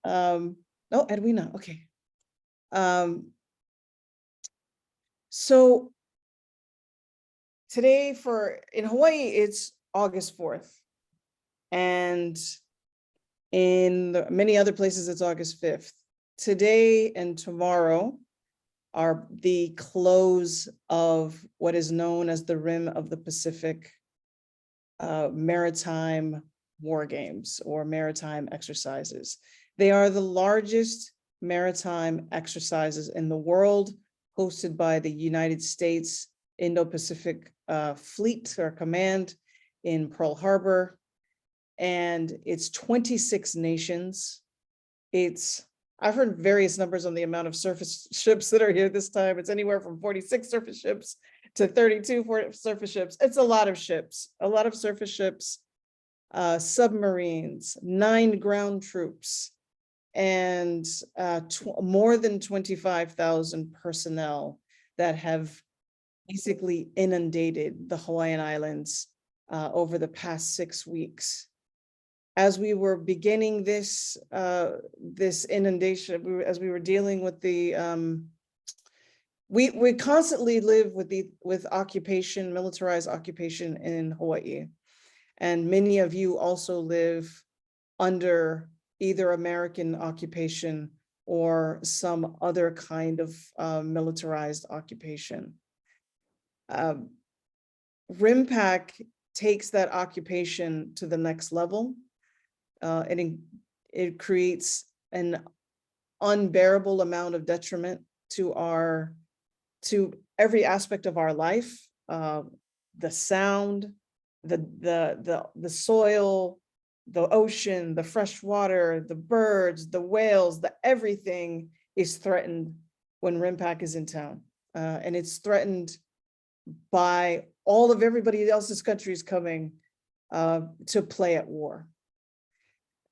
Oh, Edwina, okay. So today in Hawaii, it's August 4th. And in many other places, it's August 5th. Today and tomorrow are the close of what is known as the Rim of the Pacific maritime war games or maritime exercises. They are the largest maritime exercises in the world, hosted by the United States Indo-Pacific Fleet or Command in Pearl Harbor. And it's 26 nations. I've heard various numbers on the amount of surface ships that are here this time. It's anywhere from 46 surface ships to 32 surface ships. It's a lot of surface ships, submarines, 9 ground troops, and more than 25,000 personnel that have basically inundated the Hawaiian Islands over the past 6 weeks. As we were beginning this inundation, as we were dealing with the, we constantly live with occupation, militarized occupation in Hawaii. And many of you also live under either American occupation or some other kind of militarized occupation. RIMPAC takes that occupation to the next level. It creates an unbearable amount of detriment to every aspect of our life, the sound, the soil, the ocean, the fresh water, the birds, the whales, everything is threatened when RIMPAC is in town. And it's threatened by all of everybody else's countries coming to play at war.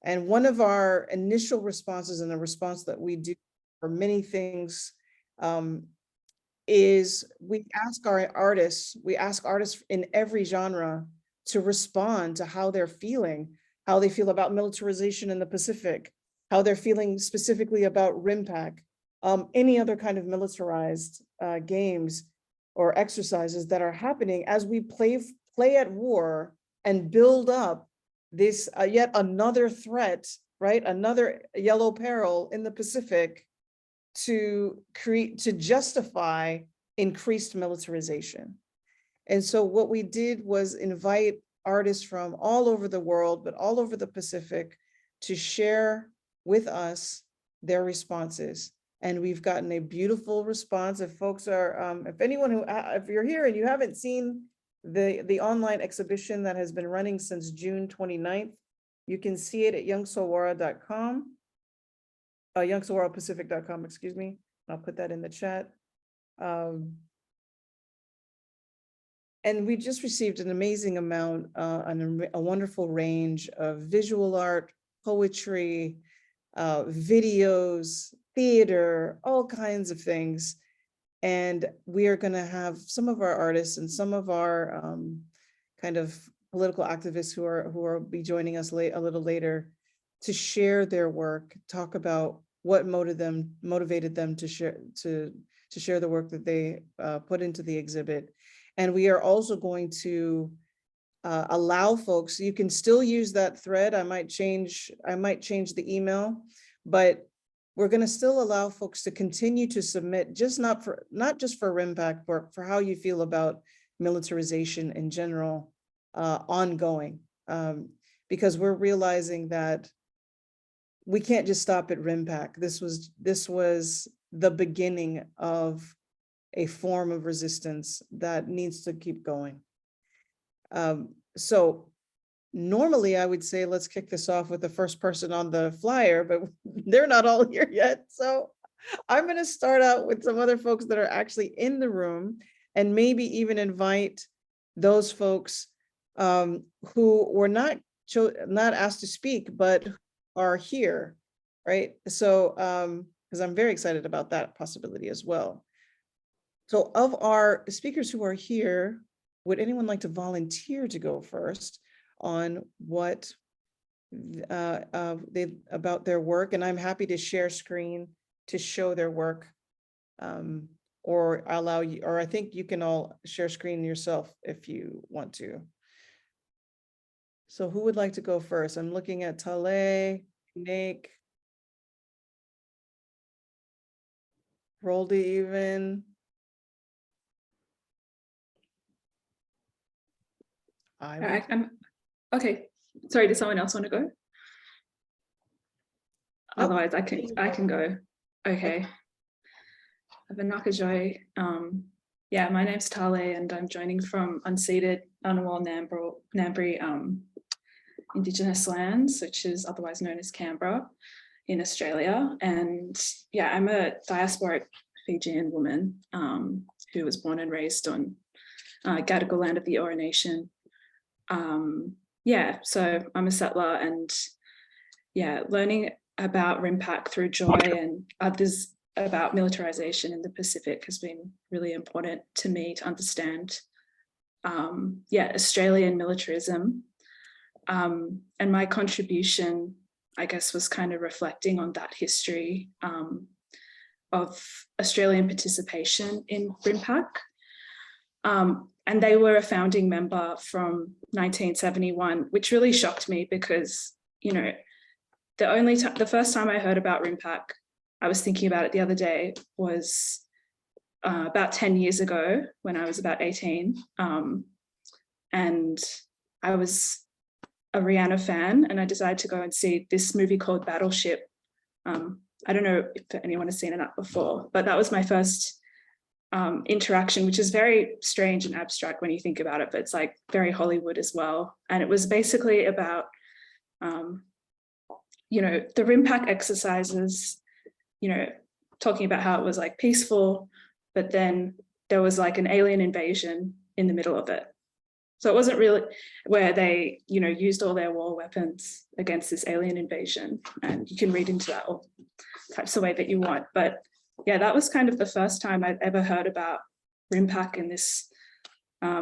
And one of our initial responses, and a response that we do for many things, is we ask artists in every genre to respond to how they're feeling, how they feel about militarization in the Pacific, how they're feeling specifically about RIMPAC, any other kind of militarized games or exercises that are happening as we play at war and build up this yet another threat, right? Another yellow peril in the Pacific to justify increased militarization. And so what we did was invite artists from all over the world, but all over the Pacific, to share with us their responses. And we've gotten a beautiful response. If folks are, if you're here and you haven't seen the online exhibition that has been running since June 29th, you can see it at byyoungsolwara.com, byyoungsolwarapacific.com, excuse me. I'll put that in the chat. And we just received an amazing amount, a wonderful range of visual art, poetry, videos, theater, all kinds of things. And we are going to have some of our artists and some of our kind of political activists who will be joining us a little later to share their work, talk about what motivated them to share the work that they put into the exhibit. And we are also going to allow folks, you can still use that thread. I might change the email, but we're going to still allow folks to continue to submit, not just for RIMPAC, but for how you feel about militarization in general, ongoing, because we're realizing that we can't just stop at RIMPAC. This was the beginning of a form of resistance that needs to keep going. So normally I would say, let's kick this off with the first person on the flyer, but they're not all here yet. So I'm going to start out with some other folks that are actually in the room, and maybe even invite those folks who were not asked to speak, but are here, right? So, because I'm very excited about that possibility as well. So of our speakers who are here, would anyone like to volunteer to go first on what about their work, and I'm happy to share screen to show their work. Or allow you, or I think you can all share screen yourself if you want to. So who would like to go first? I'm looking at Tale, Nick, Roldy even. Okay. Sorry, does someone else want to go? Nope. Otherwise, I can go. Okay. Joy. Yeah, my name's Tale, and I'm joining from unceded Ngunnawal Ngambri Indigenous lands, which is otherwise known as Canberra in Australia. And yeah, I'm a diasporic Fijian woman who was born and raised on Gadigal land of the Eora Nation. Yeah, so I'm a settler, and yeah, learning about RIMPAC through Joy and others about militarization in the Pacific has been really important to me to understand, yeah, Australian militarism. And my contribution, I guess, was kind of reflecting on that history of Australian participation in RIMPAC. And they were a founding member from 1971, which really shocked me because, you know, the first time I heard about RIMPAC, I was thinking about it the other day, was about 10 years ago when I was about 18. And I was a Rihanna fan, and I decided to go and see this movie called Battleship. I don't know if anyone has seen it before, but that was my first interaction, which is very strange and abstract when you think about it, but it's like very Hollywood as well. And it was basically about, you know, the RIMPAC exercises, you know, talking about how it was like peaceful, but then there was like an alien invasion in the middle of it. So it wasn't really where they, you know, used all their war weapons against this alien invasion. And you can read into that all types of way that you want. But yeah, that was kind of the first time I'd ever heard about RIMPAC in this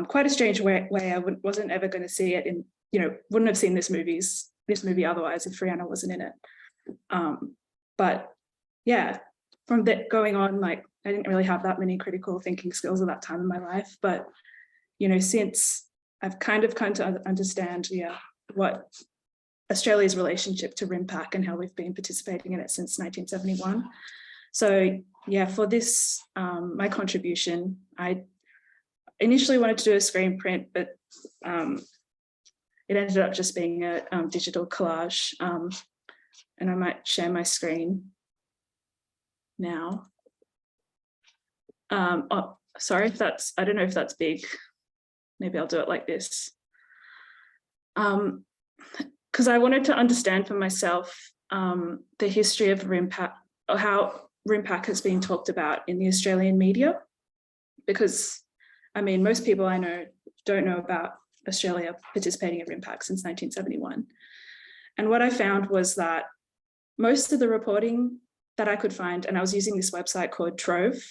quite a strange way. I wasn't ever going to see it in, you know, wouldn't have seen this movie otherwise if Rihanna wasn't in it. But yeah, from that going on, like, I didn't really have that many critical thinking skills at that time in my life. But, you know, since I've kind of come to understand, yeah, what Australia's relationship to RIMPAC and how we've been participating in it since 1971. So yeah, for this, my contribution, I initially wanted to do a screen print, but it ended up just being a digital collage. And I might share my screen now. Oh, sorry if that's, I don't know if that's big. Maybe I'll do it like this. Because I wanted to understand for myself the history of RIMPAC, or how RIMPAC has been talked about in the Australian media. Because, I mean, most people I know don't know about Australia participating in RIMPAC since 1971. And what I found was that most of the reporting that I could find, and I was using this website called Trove,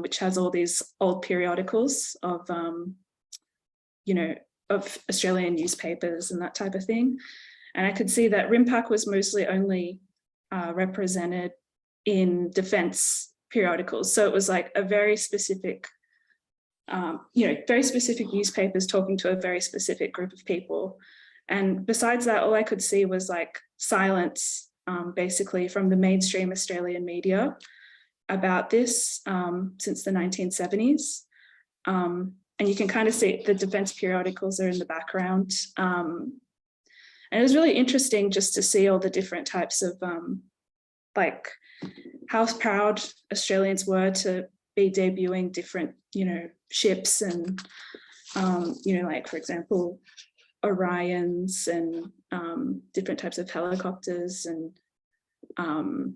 which has all these old periodicals of, you know, of Australian newspapers and that type of thing. And I could see that RIMPAC was mostly only represented in defense periodicals. So it was like a very specific, you know, very specific newspapers talking to a very specific group of people. And besides that, all I could see was like silence, basically from the mainstream Australian media about this since the 1970s. And you can kind of see the defense periodicals are in the background. And it was really interesting just to see all the different types of like how proud Australians were to be debuting different, you know, ships and, you know, like, for example, Orions and different types of helicopters and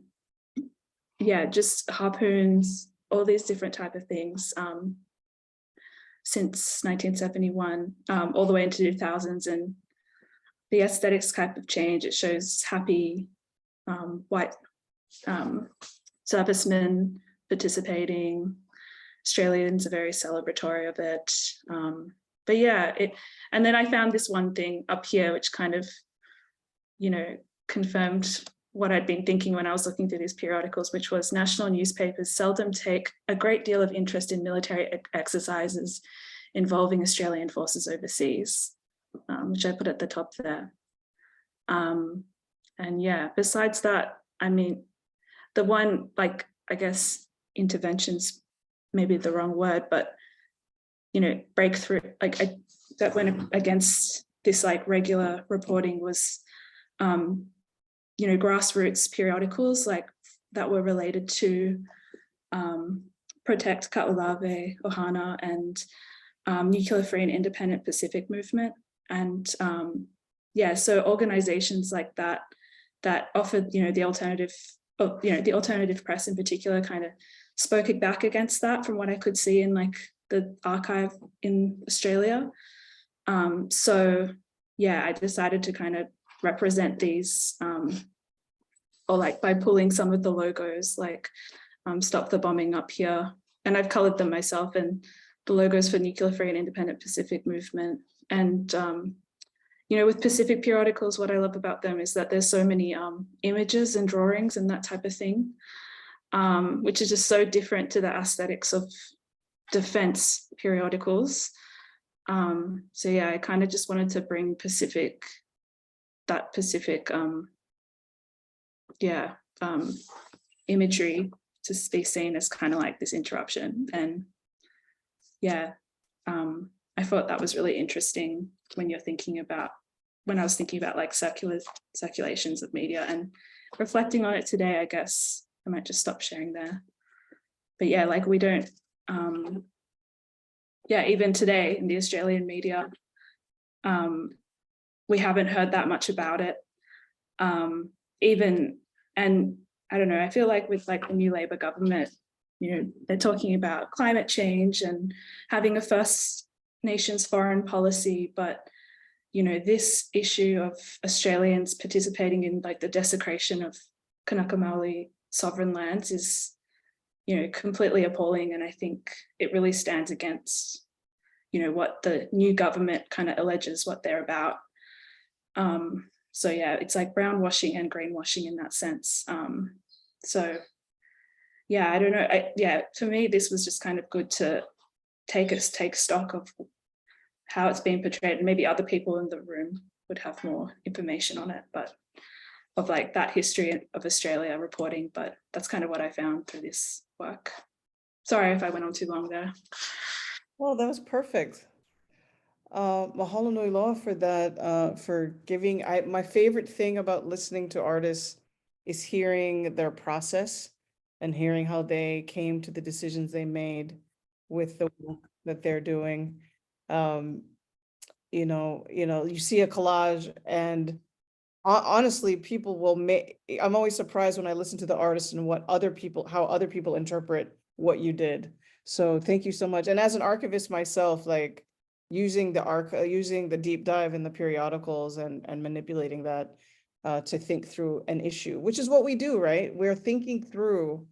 yeah, just harpoons, all these different type of things since 1971, all the way into 2000s. And the aesthetics type of change, it shows happy white servicemen participating. Australians are very celebratory of it. But yeah, and then I found this one thing up here, which kind of confirmed what I'd been thinking when I was looking through these periodicals, which was national newspapers seldom take a great deal of interest in military exercises involving Australian forces overseas, which I put at the top there. And yeah, besides that, I mean, the one, like, I guess interventions, maybe the wrong word, but, breakthrough, like that went against this like regular reporting was, grassroots periodicals like that were related to Protect Ka'ulave, Ohana, and Nuclear Free and Independent Pacific Movement. And so organizations like that offered, the alternative press in particular kind of spoke back against that from what I could see in like the archive in Australia. I decided to kind of represent these or like by pulling some of the logos, like Stop the Bombing up here. And I've colored them myself, and the logos for Nuclear Free and Independent Pacific Movement. And, with Pacific periodicals, what I love about them is that there's so many images and drawings and that type of thing, which is just so different to the aesthetics of defense periodicals. I kind of just wanted to bring Pacific imagery to be seen as kind of like this interruption. And I thought that was really interesting when I was thinking about like circulations of media, and reflecting on it today, I guess I might just stop sharing there. But yeah, like we don't, even today in the Australian media, we haven't heard that much about it. And I don't know, I feel like with like the new Labor government, they're talking about climate change and having a First Nations foreign policy, but this issue of Australians participating in like the desecration of Kanaka Maoli sovereign lands is, completely appalling. And I think it really stands against, what the new government kind of alleges what they're about. It's like brown washing and greenwashing in that sense. I don't know. For me, this was just kind of good to take stock of how it's being portrayed, and maybe other people in the room would have more information on it, but of like that history of Australia reporting. But that's kind of what I found through this work. Sorry if I went on too long there. Well, that was perfect. Mahalo nui loa for that, for giving. My favorite thing about listening to artists is hearing their process and hearing how they came to the decisions they made with the work that they're doing. You see a collage, and honestly, people will make. I'm always surprised when I listen to the artist and how other people interpret what you did. So thank you so much. And as an archivist myself, like using the deep dive in the periodicals and manipulating that to think through an issue, which is what we do, right? We're thinking through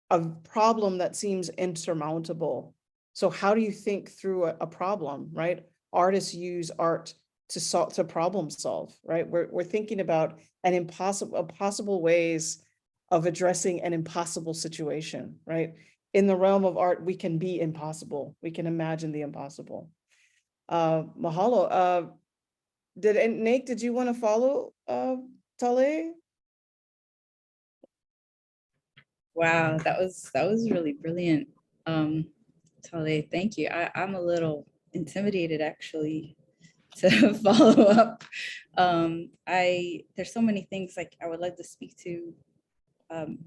a problem that seems insurmountable. So how do you think through a problem, right? Artists use art to problem solve, right? We're thinking about possible ways of addressing an impossible situation, right? In the realm of art, we can be impossible. We can imagine the impossible. Mahalo. Nate, did you want to follow Tale? Wow, that was really brilliant. Tale, thank you. I'm a little intimidated actually to follow up. There's so many things like I would like to speak to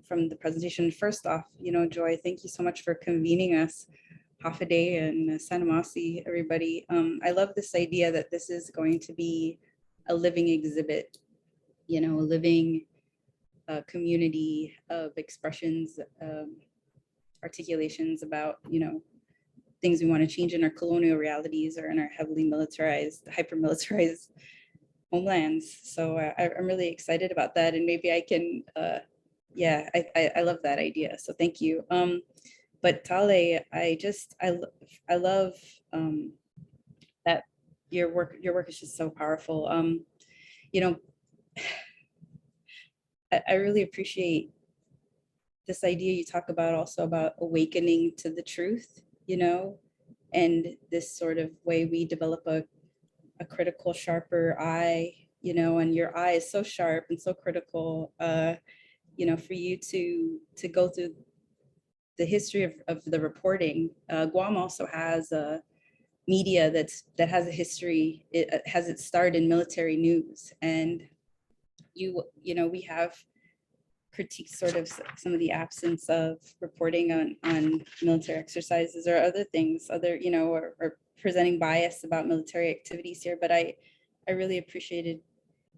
from the presentation. First off, Joy, thank you so much for convening us. Hafa and Sanamasi, everybody. I love this idea that this is going to be a living exhibit, a living community of expressions, articulations about, things we want to change in our colonial realities or in our heavily militarized, hyper-militarized homelands. So I'm really excited about that. And maybe I can, I love that idea. So thank you. But Tale, I love that your work is just so powerful. I really appreciate this idea you talk about, also about awakening to the truth, you know, and this sort of way we develop a critical, sharper eye, you know, and your eye is so sharp and so critical, you know, for you to go through the history of the reporting. Guam also has a media that has a history. It has its start in military news, and you know, we have critiqued sort of some of the absence of reporting on military exercises or other things, you know, or presenting bias about military activities here. But I really appreciated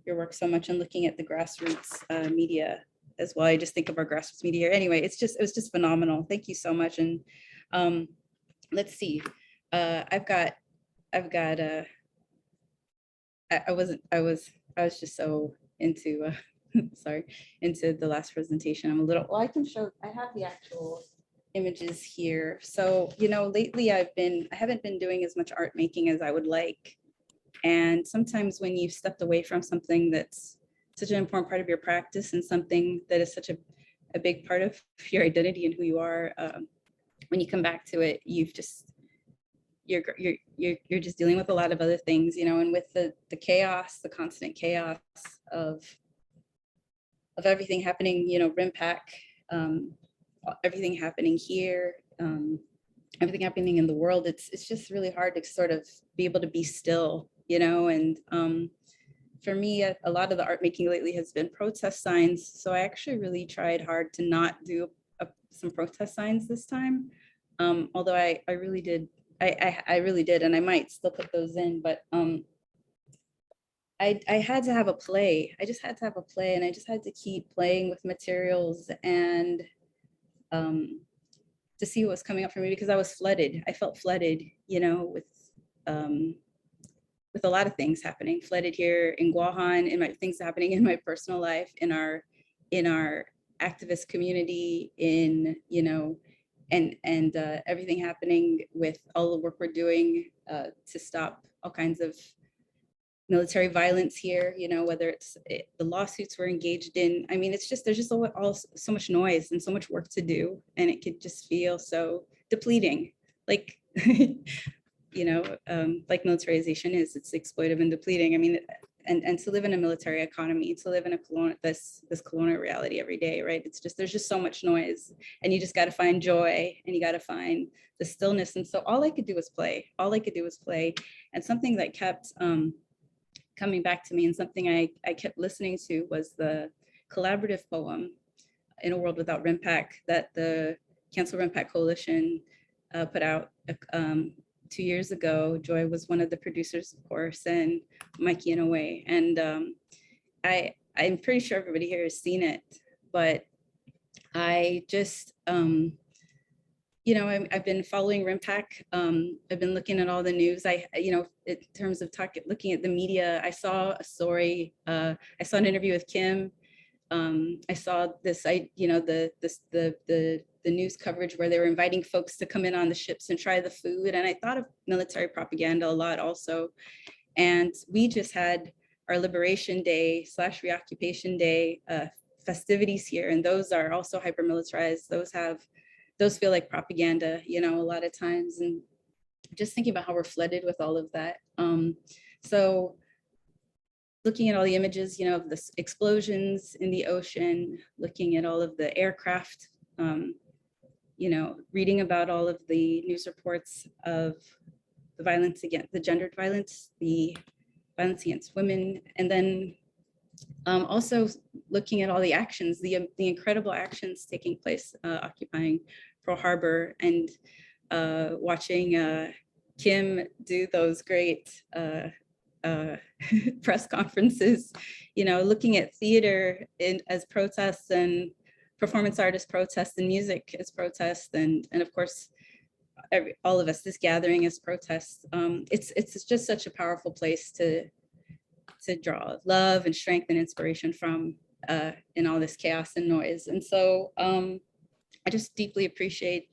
your work so much, and looking at the grassroots media as well. I just think of our grassroots media. Anyway, it was just phenomenal. Thank you so much. And let's see. I was just so into sorry, into the last presentation. I'm a little, well, I have the actual images here. So, you know, lately I haven't been doing as much art making as I would like. And sometimes when you've stepped away from something that's such an important part of your practice, and something that is such a big part of your identity and who you are, when you come back to it, you're just dealing with a lot of other things, you know, and with the chaos, the constant chaos of everything happening, you know, RIMPAC, everything happening here, everything happening in the world, it's just really hard to sort of be able to be still, you know. And for me, a lot of the art making lately has been protest signs. So I actually really tried hard to not do some protest signs this time. Although I really did, I really did, and I might still put those in, but I had to have a play. I just had to have a play, and I just had to keep playing with materials and to see what was coming up for me, because I was flooded. I felt flooded, you know, with a lot of things happening. Flooded here in Guahan, in my things happening in my personal life, in our activist community, in, you know, and everything happening with all the work we're doing to stop all kinds of military violence here, you know, whether it's the lawsuits we're engaged in. I mean, it's just, there's just so much noise and so much work to do, and it could just feel so depleting, like, you know, like militarization is, it's exploitive and depleting. I mean, and to live in a military economy, to live in this colonial reality every day, right? It's just, there's just so much noise, and you just got to find joy, and you got to find the stillness. And so all I could do was play. And something that kept coming back to me, and something I kept listening to, was the collaborative poem "In a World Without RIMPAC" that the Cancel RIMPAC Coalition put out 2 years ago. Joy was one of the producers, of course, and Mikey in a way. And I'm pretty sure everybody here has seen it, but I just, you know, I've been following RIMPAC. I've been looking at all the news. You know, in terms of looking at the media, I saw a story. I saw an interview with Kim. I saw this, you know, the news coverage where they were inviting folks to come in on the ships and try the food. And I thought of military propaganda a lot also. And we just had our Liberation Day / Reoccupation Day festivities here. And those are also hyper militarized. Those feel like propaganda, you know, a lot of times. And just thinking about how we're flooded with all of that. So looking at all the images, you know, of the explosions in the ocean, looking at all of the aircraft, you know, reading about all of the news reports of the violence against, the gendered violence, the violence against women, and then also looking at all the actions, the incredible actions taking place occupying Pearl Harbor, and watching Kim do those great press conferences, you know, looking at theater as protests, and performance artist protests, and music as protests, and of course, all of us, this gathering as protests. It's just such a powerful place to draw love and strength and inspiration from in all this chaos and noise. And so I just deeply appreciate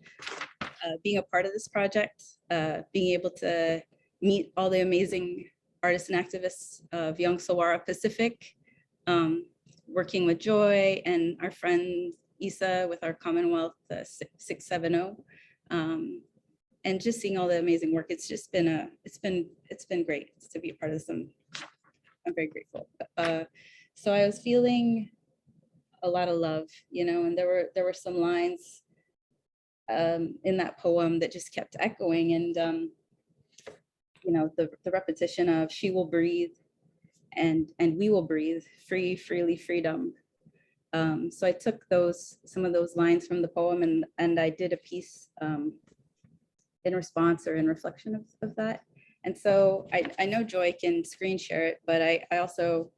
being a part of this project, being able to meet all the amazing artists and activists of byOungsolwara Pacific, working with Joy and our friend Isa with our Commonwealth 670, and just seeing all the amazing work. It's just been it's been great to be a part of this. I'm very grateful. So I was feeling a lot of love, you know, and there were some lines in that poem that just kept echoing, and you know, the repetition of she will breathe and we will breathe, free, freely, freedom. So I took some of those lines from the poem, and I did a piece in response or in reflection of that. And so I know Joy can screen share it, but I also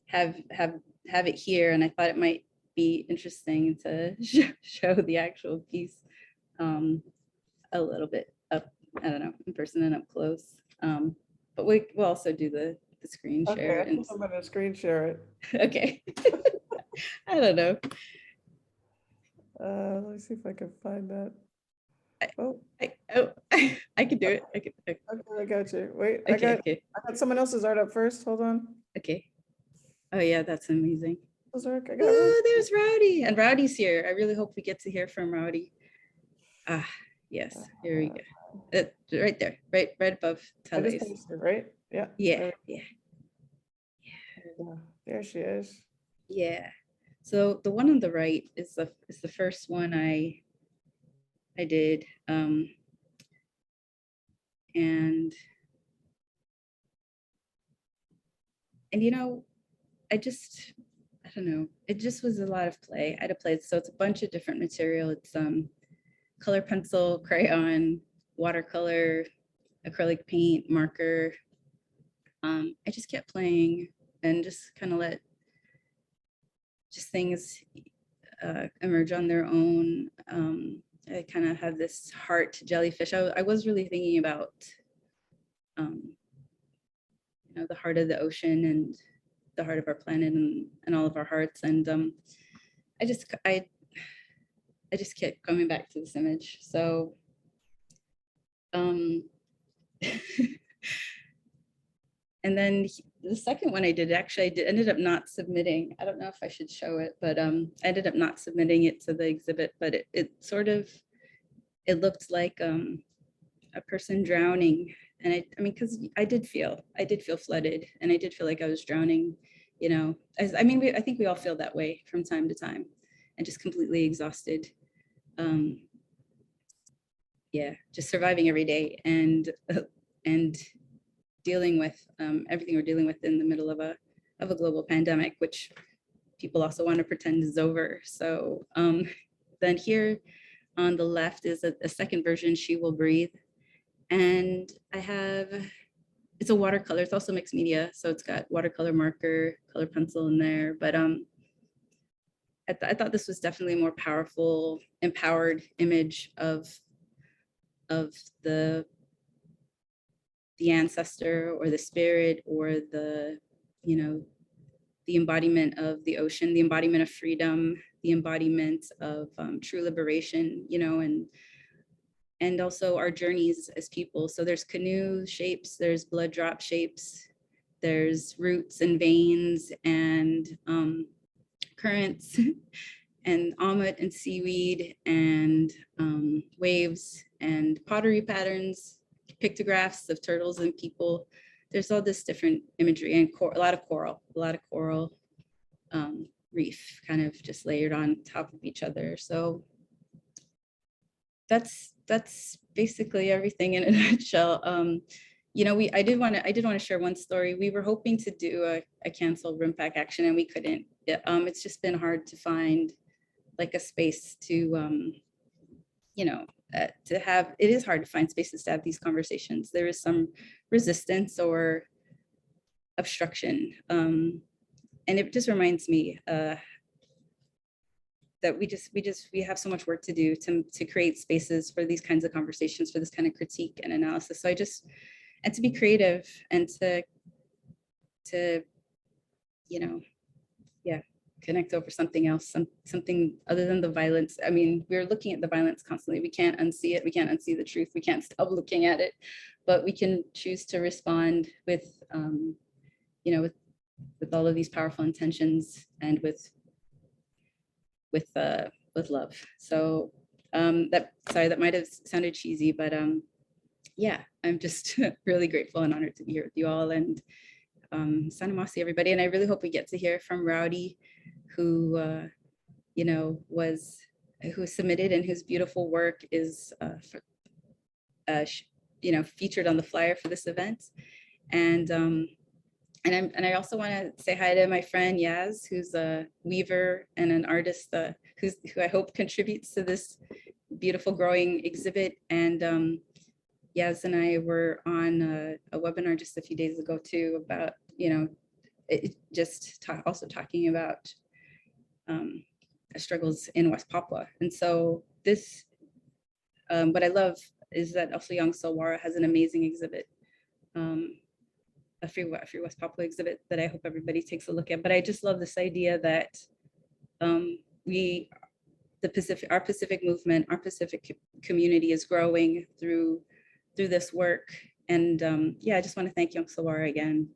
have it here, and I thought it might be interesting to show the actual piece a little bit up, I don't know, in person and up close. But we'll also do the screen share. Okay, I think I'm gonna screen share it. Okay. I don't know. Let me see if I can find that. Oh, I can do it. okay, I got you. Wait, Okay, I got someone else's art up first. Hold on. okay. Oh yeah, that's amazing. I got Oh, there's Rowdy, and Rowdy's here. I really hope we get to hear from Rowdy. Ah, yes, here we go. Right there, right above I just Tales. posted, right? Yeah. Yeah. There she is. Yeah. So the one on the right is the first one I did. And you know, I don't know, it just was a lot of play. I had to play. So it's a bunch of different material. It's color pencil, crayon, watercolor, acrylic paint, marker. I just kept playing and just kind of let just things emerge on their own. I kind of had this heart jellyfish. I was really thinking about, you know, the heart of the ocean and the heart of our planet and all of our hearts. And I just kept coming back to this image. So, and then the second one I did, actually, I ended up not submitting. I don't know if I should show it, but I ended up not submitting it to the exhibit, but it sort of, it looked like a person drowning. And I mean, because I did feel flooded, and I did feel like I was drowning, you know. I mean, I think we all feel that way from time to time, and just completely exhausted. Yeah, just surviving every day and dealing with everything we're dealing with in the middle of a global pandemic, which people also want to pretend is over. So then here on the left is a second version, She Will Breathe. And I have, it's a watercolor, it's also mixed media. So it's got watercolor marker, color pencil in there. But I thought this was definitely a more powerful, empowered image of the ancestor or the spirit or the, you know, the embodiment of the ocean, the embodiment of freedom, the embodiment of true liberation, you know, and also our journeys as people. So there's canoe shapes, there's blood drop shapes, there's roots and veins and currents and omelet and seaweed and waves and pottery patterns, pictographs of turtles and people. There's all this different imagery and a lot of coral reef kind of just layered on top of each other. So that's basically everything in a nutshell. You know, I did want to share one story. We were hoping to do a Cancel RIMPAC action, and we couldn't. It's just been hard to find like a space to, you know, to have. It is hard to find spaces to have these conversations. There is some resistance or obstruction, and it just reminds me that we have so much work to do to create spaces for these kinds of conversations, for this kind of critique and analysis. So and to be creative and to, you know, yeah, connect over something else, something other than the violence. I mean, we're looking at the violence constantly. We can't unsee it. We can't unsee the truth. We can't stop looking at it, but we can choose to respond with, you know, all of these powerful intentions and with love. So that might have sounded cheesy, but yeah, I'm just really grateful and honored to be here with you all, and Sanamasi, everybody. And I really hope we get to hear from Rowdy, who who submitted and whose beautiful work is featured on the flyer for this event. And I also want to say hi to my friend Yaz, who's a weaver and an artist who I hope contributes to this beautiful growing exhibit. And Yaz and I were on a webinar just a few days ago too about, also talking about struggles in West Papua. And so this, what I love is that also byYoungsolwara has an amazing exhibit, a Free West Papua exhibit that I hope everybody takes a look at. But I just love this idea that our Pacific movement, our Pacific community is growing through this work. And I just want to thank byYoungsolwara again,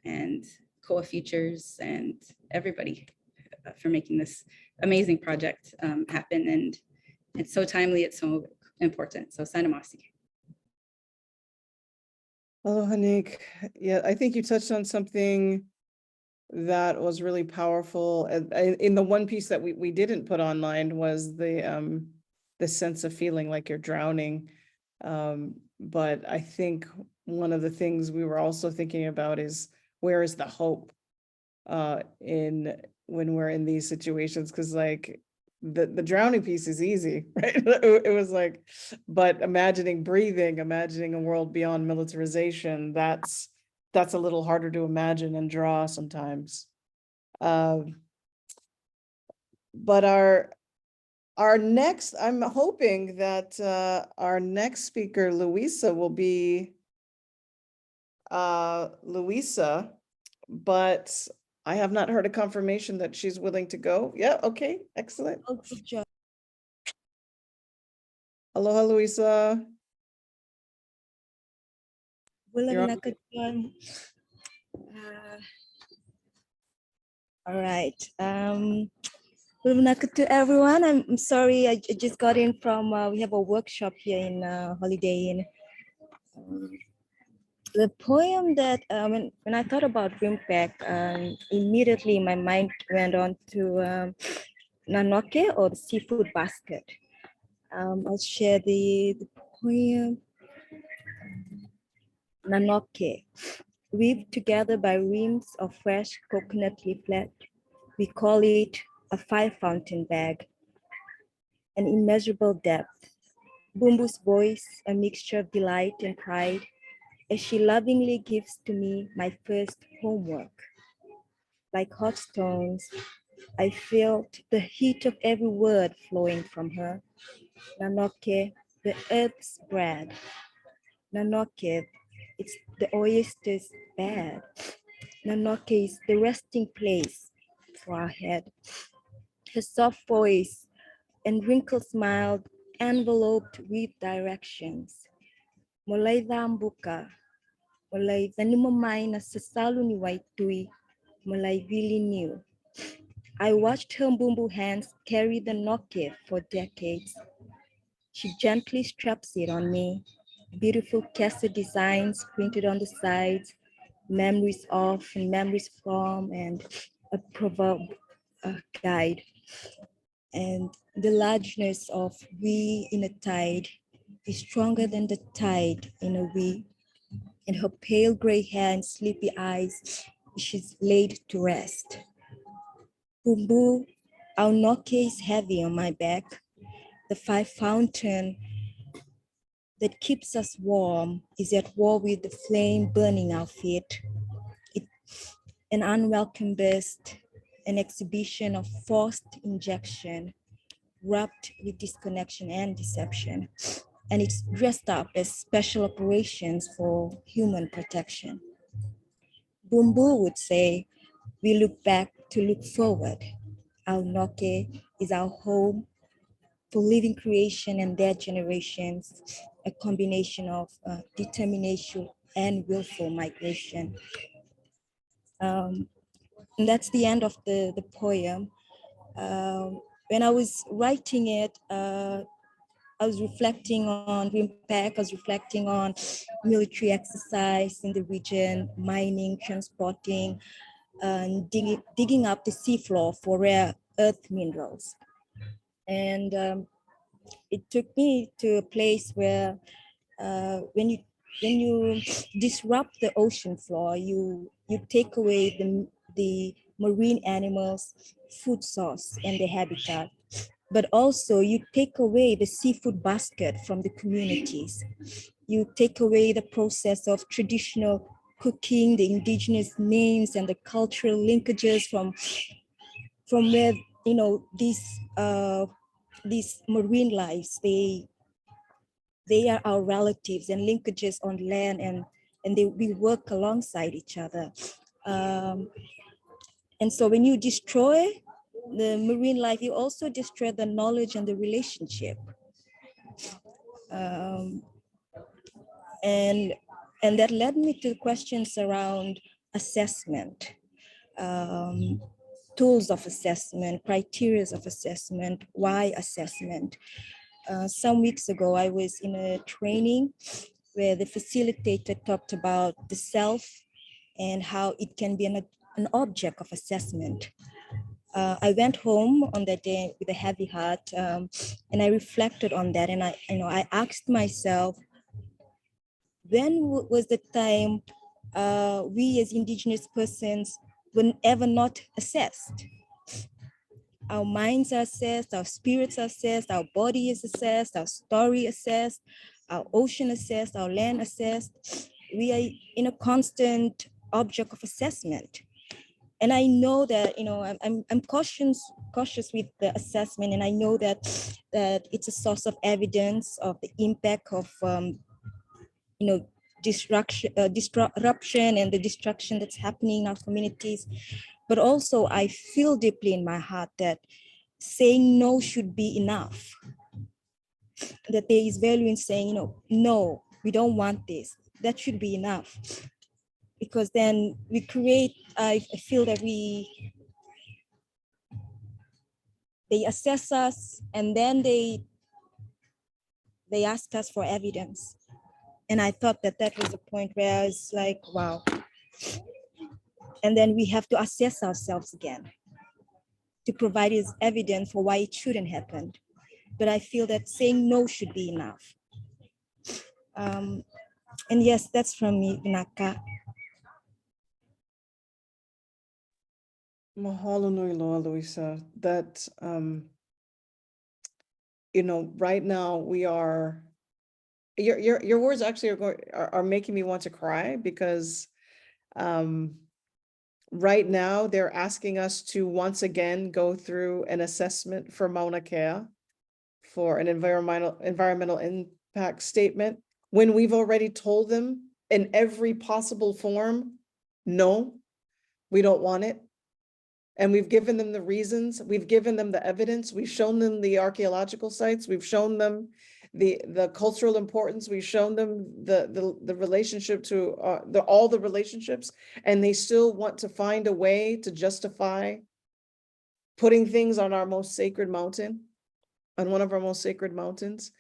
and Koa Futures and everybody for making this amazing project happen. And it's so timely, it's so important. So Sanamasi. Hello, Hanik. Yeah, I think you touched on something that was really powerful. In the one piece that we didn't put online was the sense of feeling like you're drowning. But I think one of the things we were also thinking about is, where is the hope when we're in these situations? Because like the drowning piece is easy, right? It was like, but imagining breathing, imagining a world beyond militarization, that's a little harder to imagine and draw sometimes. But our next, I'm hoping that our next speaker, Luisa, will be Luisa, but I have not heard a confirmation that she's willing to go. Yeah, okay, excellent. Oh, good job. Aloha, Luisa. Walang You're on. nakatuan. All right. Walang nakatu everyone. I'm sorry. I just got in from. We have a workshop here in Holiday Inn. The poem that when I thought about RIMPAC, immediately my mind went on to Nanoke, or the seafood basket. I'll share the poem. Nanoke, weaved together by reams of fresh coconut leaflet. We call it a fire fountain bag, an immeasurable depth. Bumbu's voice, a mixture of delight and pride, as she lovingly gives to me my first homework. Like hot stones, I felt the heat of every word flowing from her. Nanoke, the earth's bread. Nanoke, it's the oyster's bed. Nanoke is the resting place for our head. Her soft voice and wrinkled smile enveloped with directions. Mulay dambuka, mulay zanimamay na sasalo ni Waitui, mulay vili niu. I watched her Mbumbu hands carry the noke for decades. She gently straps it on me. Beautiful Kesa designs printed on the sides, memories of and memories from, and a proverb guide. And the largeness of we in a tide is stronger than the tide in a we. And her pale gray hair and sleepy eyes, she's laid to rest. Bumbu, our noke is heavy on my back. The fire fountain that keeps us warm is at war with the flame burning our feet. It's an unwelcome burst, an exhibition of forced injection, wrapped with disconnection and deception. And it's dressed up as special operations for human protection. Bumbu would say, we look back to look forward. Our noke is our home for living creation and their generations, a combination of determination and willful migration. And that's the end of the poem. When I was writing it, I was reflecting on RIMPAC, I was reflecting on military exercise in the region, mining, transporting, and digging up the seafloor for rare earth minerals. And it took me to a place where when you disrupt the ocean floor, you take away the marine animals' food source and their habitat, but also you take away the seafood basket from the communities. You take away the process of traditional cooking, the indigenous names and the cultural linkages from where, you know, these marine lives, they are our relatives and linkages on land, and we work alongside each other. And so when you destroy the marine life, you also destroy the knowledge and the relationship. And that led me to questions around assessment, tools of assessment, criteria of assessment, why assessment. Some weeks ago, I was in a training where the facilitator talked about the self and how it can be an object of assessment. I went home on that day with a heavy heart, and I reflected on that. And I asked myself, when was the time we as Indigenous persons were ever not assessed? Our minds are assessed, our spirits are assessed, our body is assessed, our story assessed, our ocean assessed, our land assessed. We are in a constant object of assessment. And I know that, you know, I'm cautious with the assessment, and I know that it's a source of evidence of the impact of, you know, disruption and the destruction that's happening in our communities. But also, I feel deeply in my heart that saying no should be enough. That there is value in saying, you know, no, we don't want this. That should be enough. Because then we create, I feel that they assess us, and then they ask us for evidence. And I thought that was a point where I was like, wow. And then we have to assess ourselves again to provide us evidence for why it shouldn't happen. But I feel that saying no should be enough. And yes, that's from me, Naka. Mahalo nui loa, Luisa. That, you know, right now we are, your words actually are making me want to cry, because right now they're asking us to once again go through an assessment for Mauna Kea, for an environmental impact statement, when we've already told them in every possible form, no, we don't want it. And we've given them the reasons, we've given them the evidence, we've shown them the archaeological sites, we've shown them the cultural importance, we've shown them the relationship to all the relationships, and they still want to find a way to justify putting things on our most sacred mountain, on one of our most sacred mountains.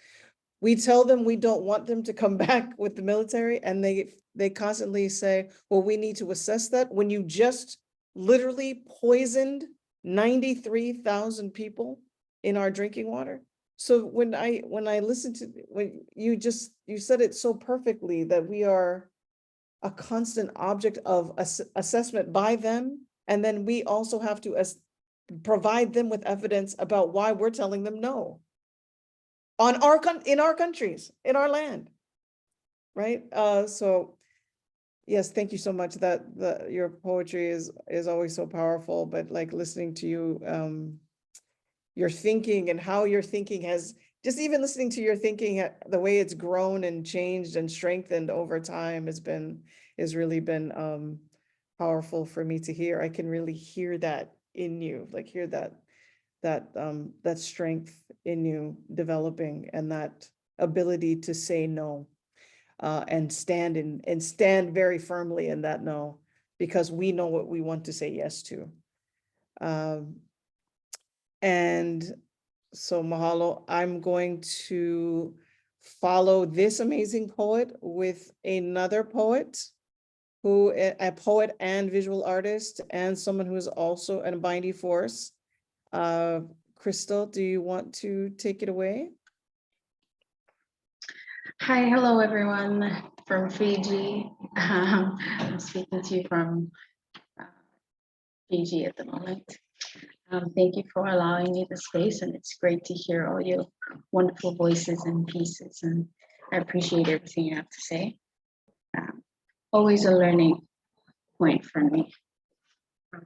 We tell them we don't want them to come back with the military, and they constantly say, well, we need to assess that, when you just literally poisoned 93,000 people in our drinking water. So when I listened to, when you said it so perfectly, that we are a constant object of assessment by them, and then we also have to provide them with evidence about why we're telling them no on in our countries, in our land, right? So yes, thank you so much. That your poetry is always so powerful, but like listening to you, your thinking and how your thinking has, just even listening to your thinking, the way it's grown and changed and strengthened over time has really been powerful for me to hear. I can really hear that in you, like hear that strength in you developing, and that ability to say no. And stand very firmly in that no. because we know what we want to say yes to. And so mahalo, I'm going to follow this amazing poet with another poet who a poet and visual artist and someone who is also a binding force. Crystal, do you want to take it away? Hi, hello everyone from Fiji. I'm speaking to you from Fiji at the moment. Thank you for allowing me the space, and it's great to hear all your wonderful voices and pieces, and I appreciate everything you have to say. Always a learning point for me.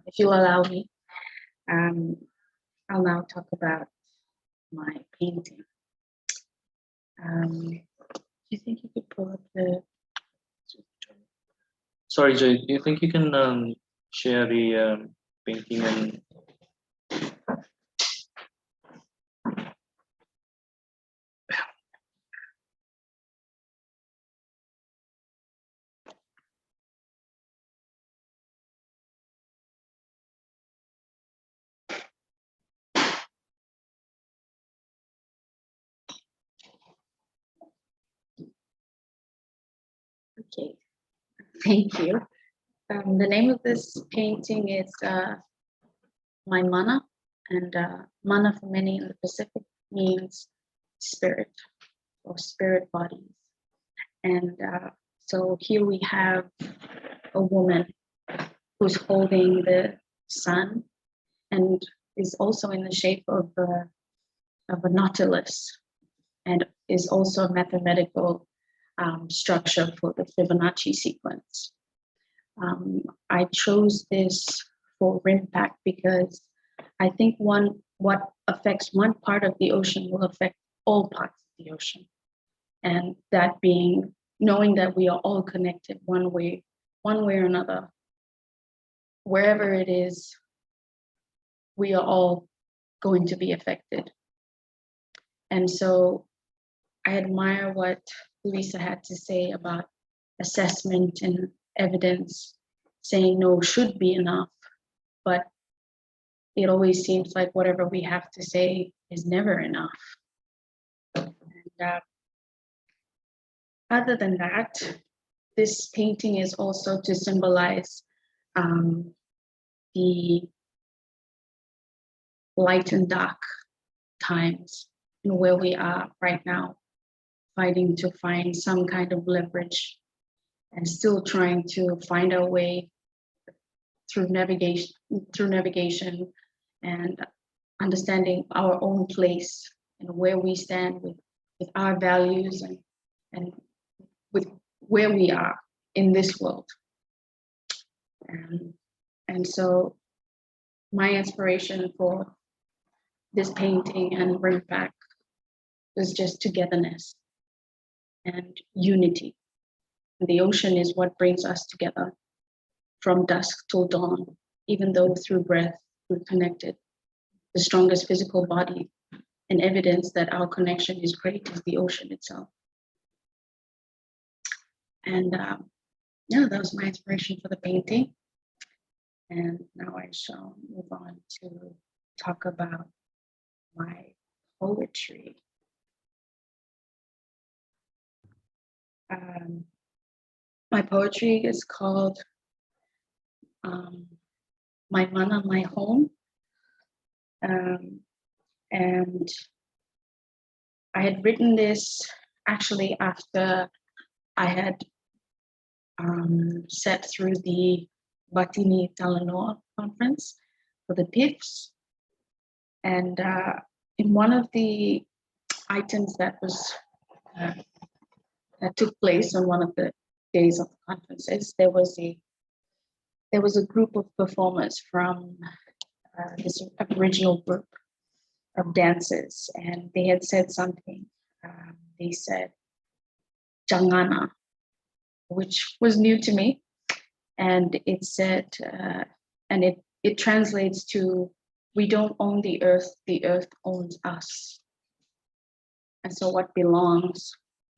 If you allow me, I'll now talk about my painting. Do you think you could pull up the... Sorry, Joy, do you think you can share the painting and... Okay, thank you. The name of this painting is My Mana, and mana for many in the Pacific means spirit or spirit bodies. And so here we have a woman who's holding the sun and is also in the shape of a nautilus, and is also a mathematical structure for the Fibonacci sequence. I chose this for RIMPAC because I think what affects one part of the ocean will affect all parts of the ocean. And that being knowing that we are all connected one way or another. Wherever it is, we are all going to be affected. And so I admire what Lisa had to say about assessment and evidence, saying no should be enough, but it always seems like whatever we have to say is never enough. And other than that, this painting is also to symbolize the light and dark times and where we are right now, fighting to find some kind of leverage and still trying to find our way through navigation and understanding our own place and where we stand with our values and with where we are in this world. And so my inspiration for this painting and RIMPAC was just togetherness and unity. The ocean is what brings us together from dusk till dawn, even though through breath we're connected. The strongest physical body and evidence that our connection is great is the ocean itself. And yeah, that was my inspiration for the painting. And now I shall move on to talk about my poetry. My poetry is called My Mana, My Home. And I had written this actually after I had sat through the Artist Talanoa conference for the PIFs. And in one of the items that was that took place on one of the days of the conferences, there was a group of performers from this Aboriginal group of dancers, and they had said something. They said "Jangana," which was new to me, and it said, and it translates to, "We don't own the earth owns us." And so what belongs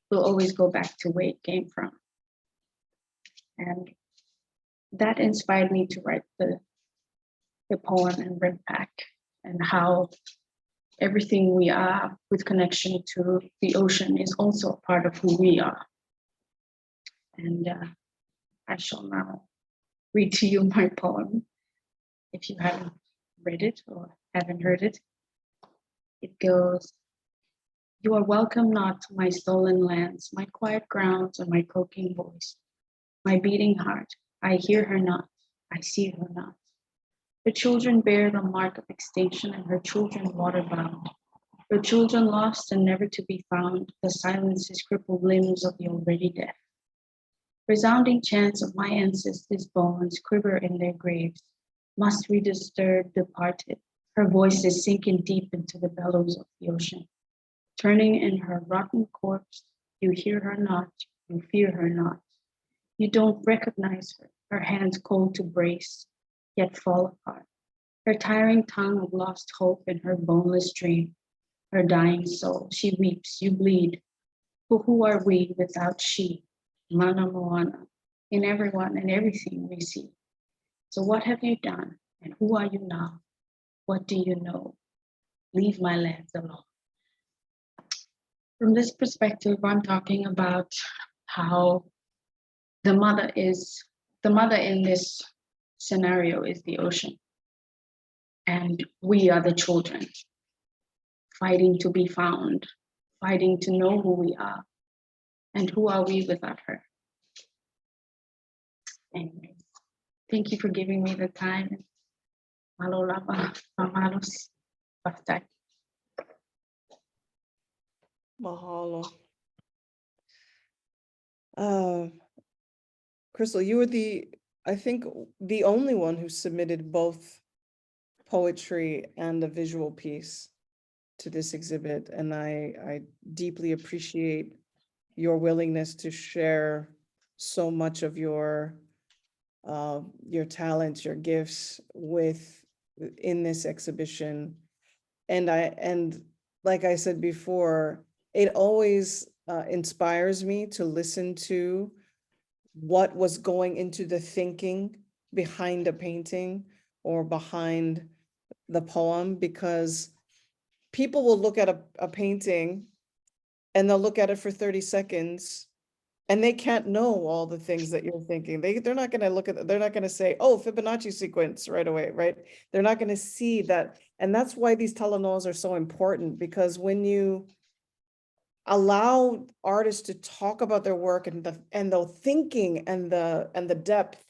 will always go back to where it came from. And that inspired me to write the poem in RIMPAC, and how everything we are with connection to the ocean is also a part of who we are. And I shall now read to you my poem. If you haven't read it or haven't heard it, it goes, "You are welcome not to my stolen lands, my quiet grounds, or my croaking voice. My beating heart, I hear her not, I see her not. Her children bear the mark of extinction, and her children waterbound. Her children lost and never to be found, the silence's crippled limbs of the already deaf. Resounding chants of my ancestors' bones quiver in their graves. Must we disturb departed? Her voices sinking deep into the bellows of the ocean. Turning in her rotten corpse, you hear her not, you fear her not. You don't recognize her, her hands cold to brace, yet fall apart. Her tiring tongue of lost hope in her boneless dream. Her dying soul, she weeps, you bleed. But who are we without she? Mana Moana, in everyone and everything we see. So what have you done, and who are you now? What do you know? Leave my lands alone." From this perspective, I'm talking about how the mother in this scenario is the ocean. And we are the children, fighting to be found, fighting to know who we are. And who are we without her? Anyway, thank you for giving me the time. Malo lava, mamalos, basta. Mahalo. Crystal, you were I think, the only one who submitted both poetry and a visual piece to this exhibit. And I deeply appreciate your willingness to share so much of your talents, your gifts in this exhibition. And like I said before, it always inspires me to listen to what was going into the thinking behind a painting or behind the poem, because people will look at a painting and they'll look at it for 30 seconds and they can't know all the things that you're thinking. They're not going to look at, they're not going to say, oh, Fibonacci sequence right away, right? They're not going to see that. And that's why these talanoas are so important, because when you allow artists to talk about their work and the thinking and the depth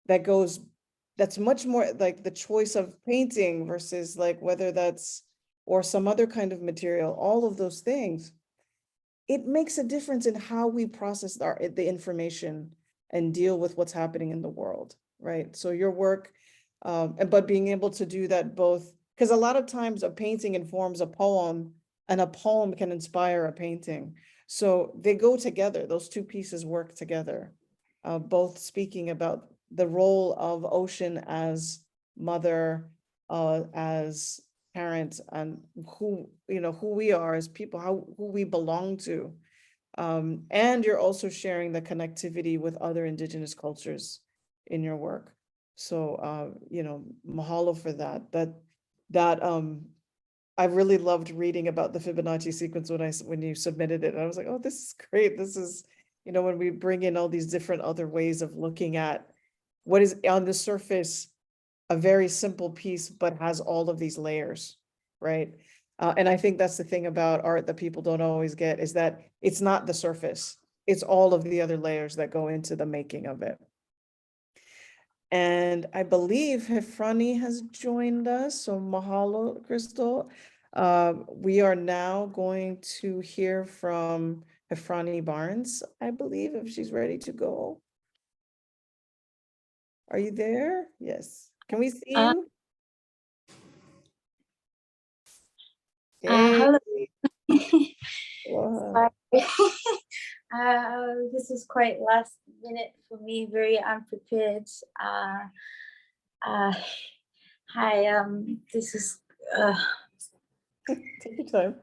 that goes, that's much more like the choice of painting versus like whether that's, or some other kind of material, all of those things, it makes a difference in how we process the information and deal with what's happening in the world, right? So your work, but being able to do that both, because a lot of times a painting informs a poem and a poem can inspire a painting. So they go together, those two pieces work together, both speaking about the role of ocean as mother, as parents, and who we are as people, who we belong to. And you're also sharing the connectivity with other indigenous cultures in your work. So, mahalo for that. I really loved reading about the Fibonacci sequence when you submitted it. And I was like, oh, this is great. This is, when we bring in all these different other ways of looking at what is on the surface a very simple piece, but has all of these layers, right? And I think that's the thing about art that people don't always get, is that it's not the surface. It's all of the other layers that go into the making of it. And I believe Hefrani has joined us, so mahalo, Crystal. We are now going to hear from Hefrani Barnes, I believe, if she's ready to go. Are you there? Yes. Can we see you? Hello. Wow. This is quite last minute for me, very unprepared. Hi, this is Take your time.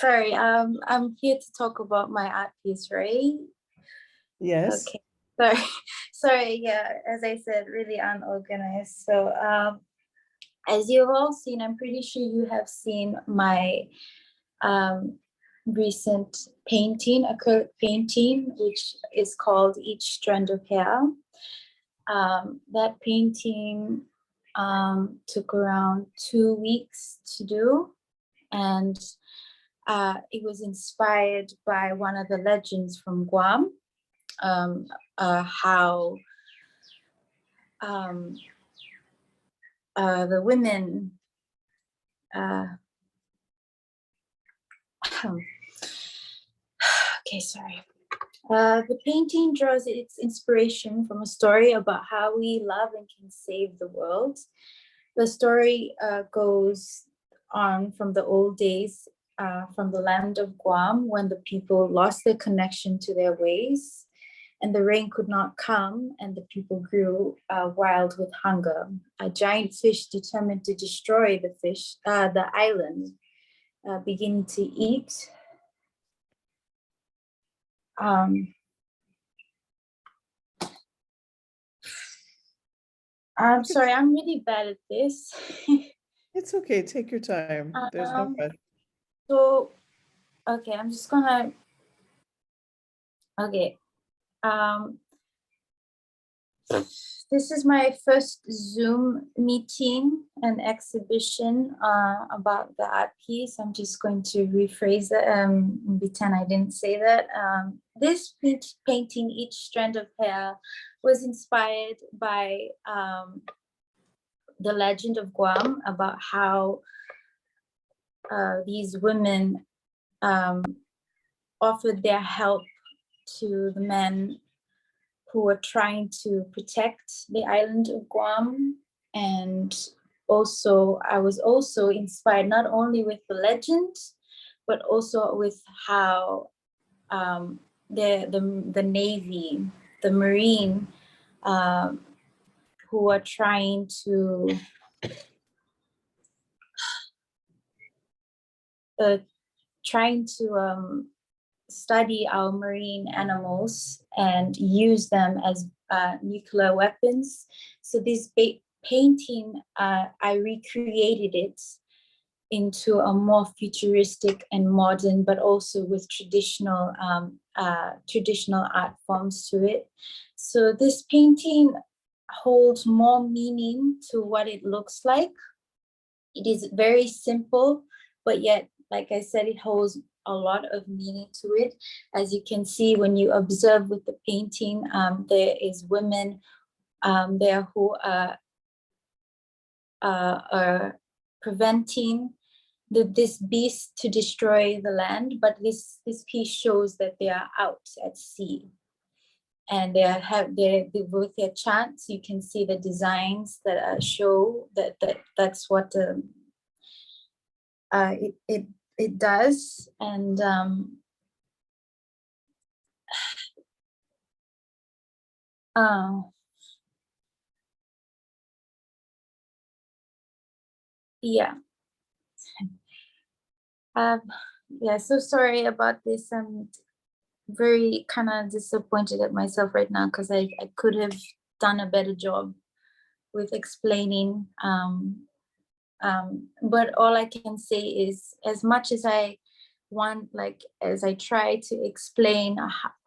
sorry, I'm here to talk about my art piece, right? Yes. Okay, sorry, sorry, yeah, as I said, really unorganized. So, as you've all seen, I'm pretty sure you have seen my recent painting, acrylic painting, which is called Each Strand of Hair. That painting took around 2 weeks to do, and it was inspired by one of the legends from Guam, how the women okay, sorry. The painting draws its inspiration from a story about how we love and can save the world. The story goes on from the old days, from the land of Guam, when the people lost their connection to their ways, and the rain could not come, and the people grew wild with hunger. A giant fish determined to destroy the island, beginning to eat. I'm sorry, I'm really bad at this. It's okay. Take your time. There's no rush. So, okay, I'm just gonna, okay. This is my first Zoom meeting and exhibition about the art piece. I'm just going to rephrase it, pretend I didn't say that. This painting, Each Strand of Hair, was inspired by the legend of Guam, about how these women offered their help to the men who were trying to protect the island of Guam. And also, I was also inspired not only with the legend, but also with how the Navy, the Marine, who are trying to study our marine animals and use them as nuclear weapons. So this painting, I recreated it into a more futuristic and modern, but also with traditional art forms to it. So this painting holds more meaning to what it looks like. It is very simple, but yet, like I said, it holds a lot of meaning to it. As you can see, when you observe with the painting, there is women there who are preventing this beast to destroy the land, but this piece shows that they are out at sea, and they with their chants. You can see the designs that show that's what it does. And yeah. Yeah, so sorry about this. I'm very kind of disappointed at myself right now, because I could have done a better job with explaining. But all I can say is, as much as I want, as I try to explain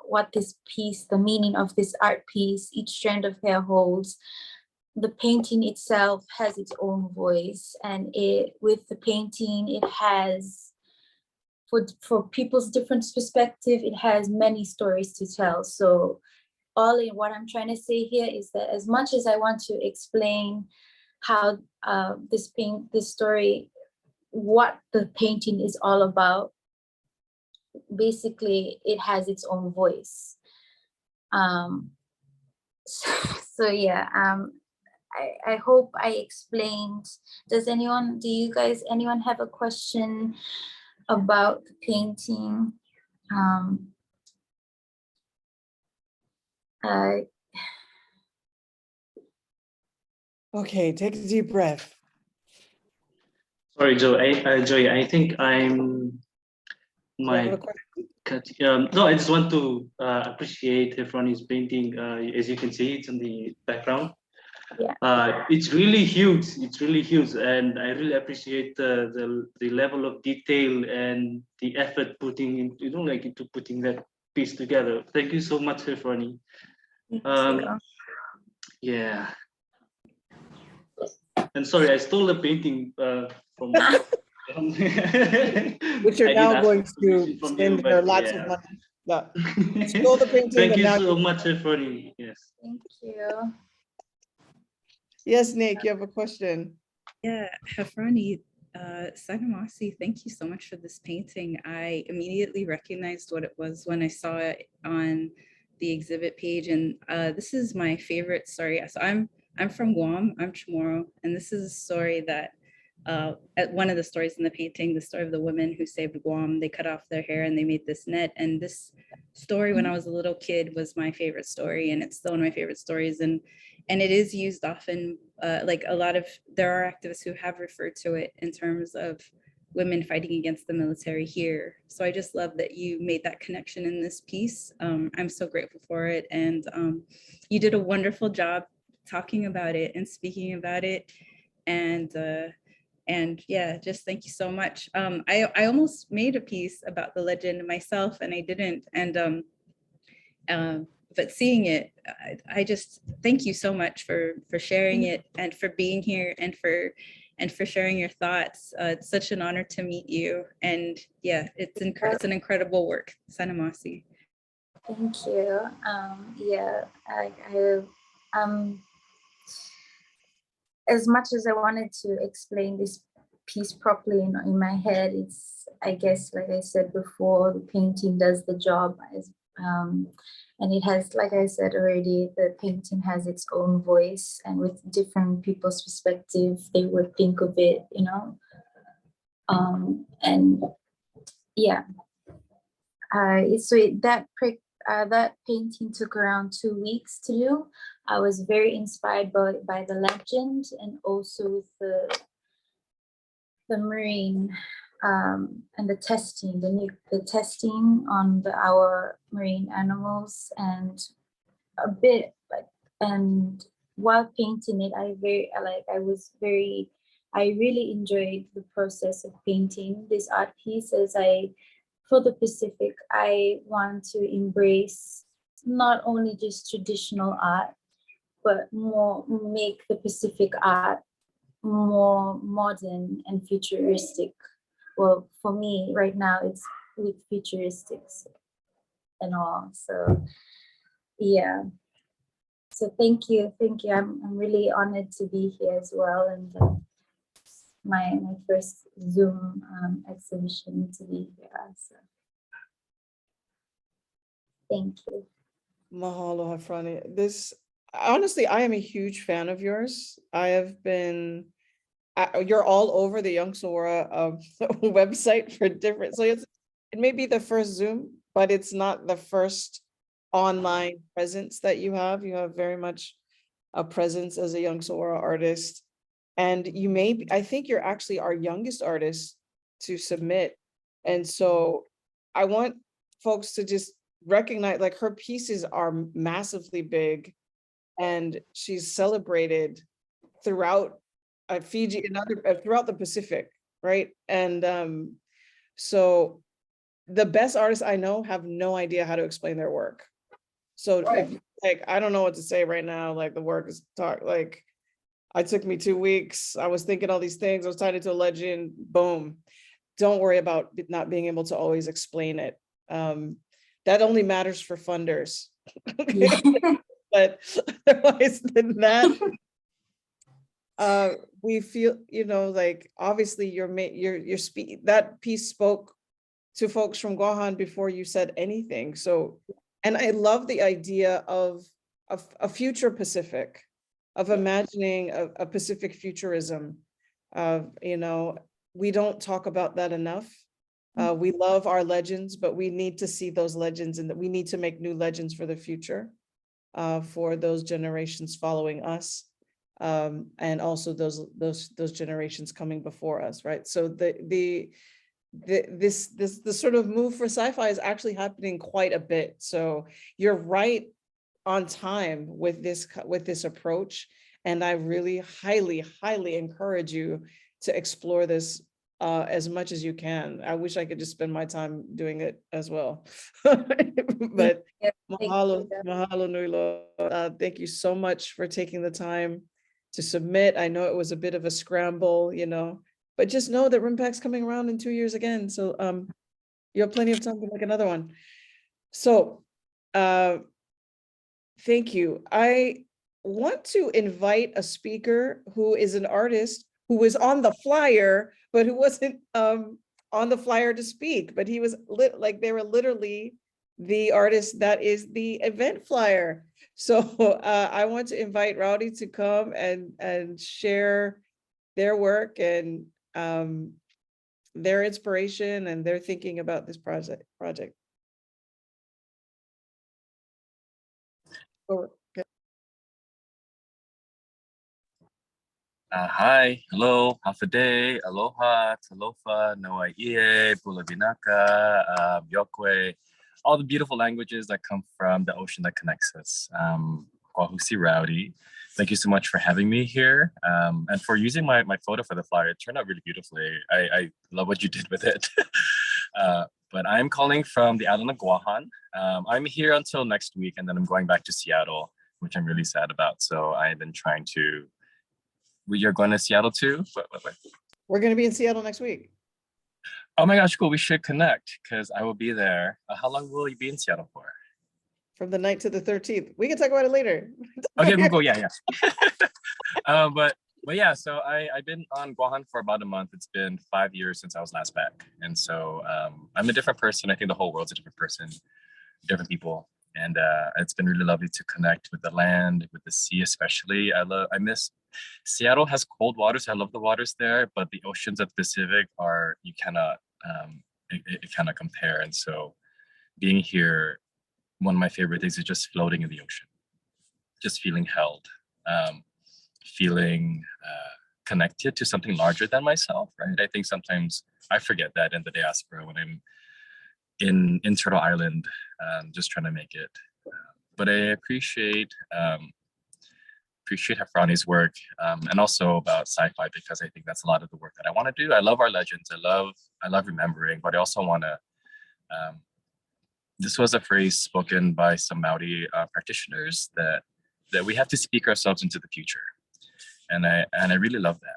what this piece, the meaning of this art piece, Each Strand of Hair holds, the painting itself has its own voice, and with the painting, it has, for people's different perspective, it has many stories to tell. So what I'm trying to say here is that, as much as I want to explain how this story, what the painting is all about, basically it has its own voice. So yeah, I hope I explained. Anyone have a question about the painting? Okay, take a deep breath. Sorry, Joy. I think I'm Do you have a my question? no, I just want to appreciate Hefroni's painting. As you can see, it's in the background. Yeah. It's really huge. It's really huge, and I really appreciate the level of detail and the effort putting in, like into putting that piece together. Thank you so much, Hefroni. Thank Um, you. yeah. And sorry, I stole the painting from. Which you're I did now ask going for to permission from you, spend her but lots of yeah. money. Yeah. Stole the painting Thank and you now so much, Hefroni. Yes. Thank you. yes, Nick, you have a question. Yeah, Hafrani, Sanamasi, thank you so much for this painting. I immediately recognized what it was when I saw it on the exhibit page, and this is my favorite story. So I'm from Guam, I'm Chamorro, and this is a story that at one of the stories in the painting, the story of the women who saved Guam. They cut off their hair and they made this net. And this story, when I was a little kid, was my favorite story, and it's still one of my favorite stories. And it is used often, like a lot of, there are activists who have referred to it in terms of women fighting against the military here. So I just love that you made that connection in this piece. I'm so grateful for it. And you did a wonderful job talking about it and speaking about it. And yeah, just thank you so much. I almost made a piece about the legend myself, and I didn't. And but seeing it, I just thank you so much for sharing it and for being here and for sharing your thoughts. It's such an honor to meet you. And yeah, it's an incredible work, Sanamasi. Thank you. Yeah, as much as I wanted to explain this piece properly in my head, it's, I guess, like I said before, the painting does the job. And it has, like I said already, the painting has its own voice, and with different people's perspective, they would think of it, and yeah. So that painting took around 2 weeks to do. I was very inspired by the legend, and also with the marine and the testing, the testing on our marine animals, and a bit like, and while painting it, I really enjoyed the process of painting this art piece. For the Pacific, I want to embrace not only just traditional art, but make the Pacific art more modern and futuristic. Well, for me right now, it's with futuristics and all. So yeah. So thank you. I'm really honored to be here as well, and my first Zoom exhibition to be here. So thank you. Mahalo, Hafrani. Honestly, I am a huge fan of yours. I have been, you're all over the Youngsolwara website for different, so it may be the first Zoom, but it's not the first online presence that you have. You have very much a presence as a Youngsolwara artist. And I think you're actually our youngest artist to submit. And so I want folks to just recognize, like, her pieces are massively big, and she's celebrated throughout Fiji and throughout the Pacific, right? And so the best artists I know have no idea how to explain their work. So if, like, I don't know what to say right now, like the work is it took me 2 weeks. I was thinking all these things. I was tied into a legend, boom. Don't worry about not being able to always explain it. That only matters for funders. Yeah. But otherwise than that, we feel, like, obviously that piece spoke to folks from Guahan before you said anything. So, and I love the idea of a future Pacific, of imagining a Pacific futurism. We don't talk about that enough. We love our legends, but we need to see those legends, and that we need to make new legends for the future, for those generations following us, and also those generations coming before us, right? So the the sort of move for sci-fi is actually happening quite a bit. So you're right on time with this approach. And I really highly encourage you to explore this as much as you can. I wish I could just spend my time doing it as well. But Yeah, mahalo, thank you. mahalo nui loa. Thank you so much for taking the time to submit. I know it was a bit of a scramble, you know, but just know that RIMPAC's coming around in 2 years again. So you have plenty of time to make another one. So thank you. I want to invite a speaker who is an artist who was on the flyer, but who wasn't on the flyer to speak, but he was like, they were literally the artist that is the event flyer. So I want to invite Rowdy to come and share their work and their inspiration and their thinking about this project. Hi, hello, Hafade, aloha, talofa, noaie, bulabinaka, yokwe, all the beautiful languages that come from the ocean that connects us. Kwahusi Rowdy, thank you so much for having me here and for using my photo for the flyer. It turned out really beautifully. I love what you did with it. But I'm calling from the island of Guahan. I'm here until next week and then I'm going back to Seattle, which I'm really sad about. So I've been trying to. You're going to Seattle too? What? We're going to be in Seattle next week. Oh my gosh, cool. We should connect because I will be there. How long will you be in Seattle for? From the 9th to the 13th. We can talk about it later. Okay, cool. Yeah. But yeah, so I've been on Guahan for about a month. It's been 5 years since I was last back. And so I'm a different person. I think the whole world's a different person, different people. And it's been really lovely to connect with the land, with the sea especially. I miss, Seattle has cold waters. I love the waters there, but the oceans of the Pacific are, you cannot, it cannot compare. And so being here, one of my favorite things is just floating in the ocean, just feeling held, feeling connected to something larger than myself, right? I think sometimes I forget that in the diaspora when I'm in Turtle Island, just trying to make it. But I appreciate Hafrani's work and also about sci-fi because I think that's a lot of the work that I want to do. I love our legends. I love remembering, but I also want to. This was a phrase spoken by some Maori practitioners that we have to speak ourselves into the future, and I really love that.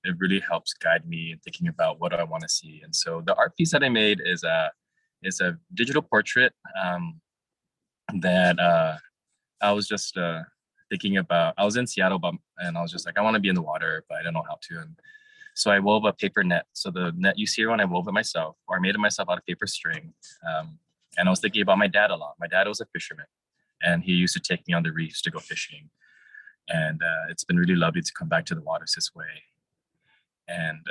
It really helps guide me in thinking about what I want to see. And so the art piece that I made is a digital portrait that I was just thinking about. I was in Seattle and I was just like, I want to be in the water, but I don't know how to. And so I wove a paper net. So the net you see when I wove it myself, or I made it myself out of paper string. And I was thinking about my dad a lot. My dad was a fisherman and he used to take me on the reefs to go fishing. And it's been really lovely to come back to the waters this way. And,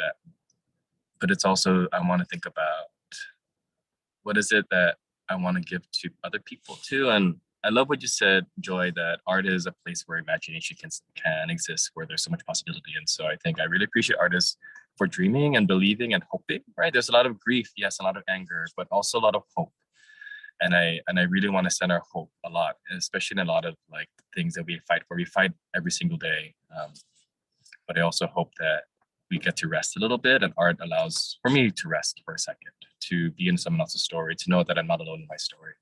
but it's also, I want to think about what is it that I want to give to other people too. And I love what you said, Joy, that art is a place where imagination can exist, where there's so much possibility. And so I think I really appreciate artists for dreaming and believing and hoping, right? There's a lot of grief, yes, a lot of anger, but also a lot of hope. And I really want to send our hope a lot, especially in a lot of like things that we fight for. We fight every single day. But I also hope that we get to rest a little bit, and art allows for me to rest for a second, to be in someone else's story, to know that I'm not alone in my story.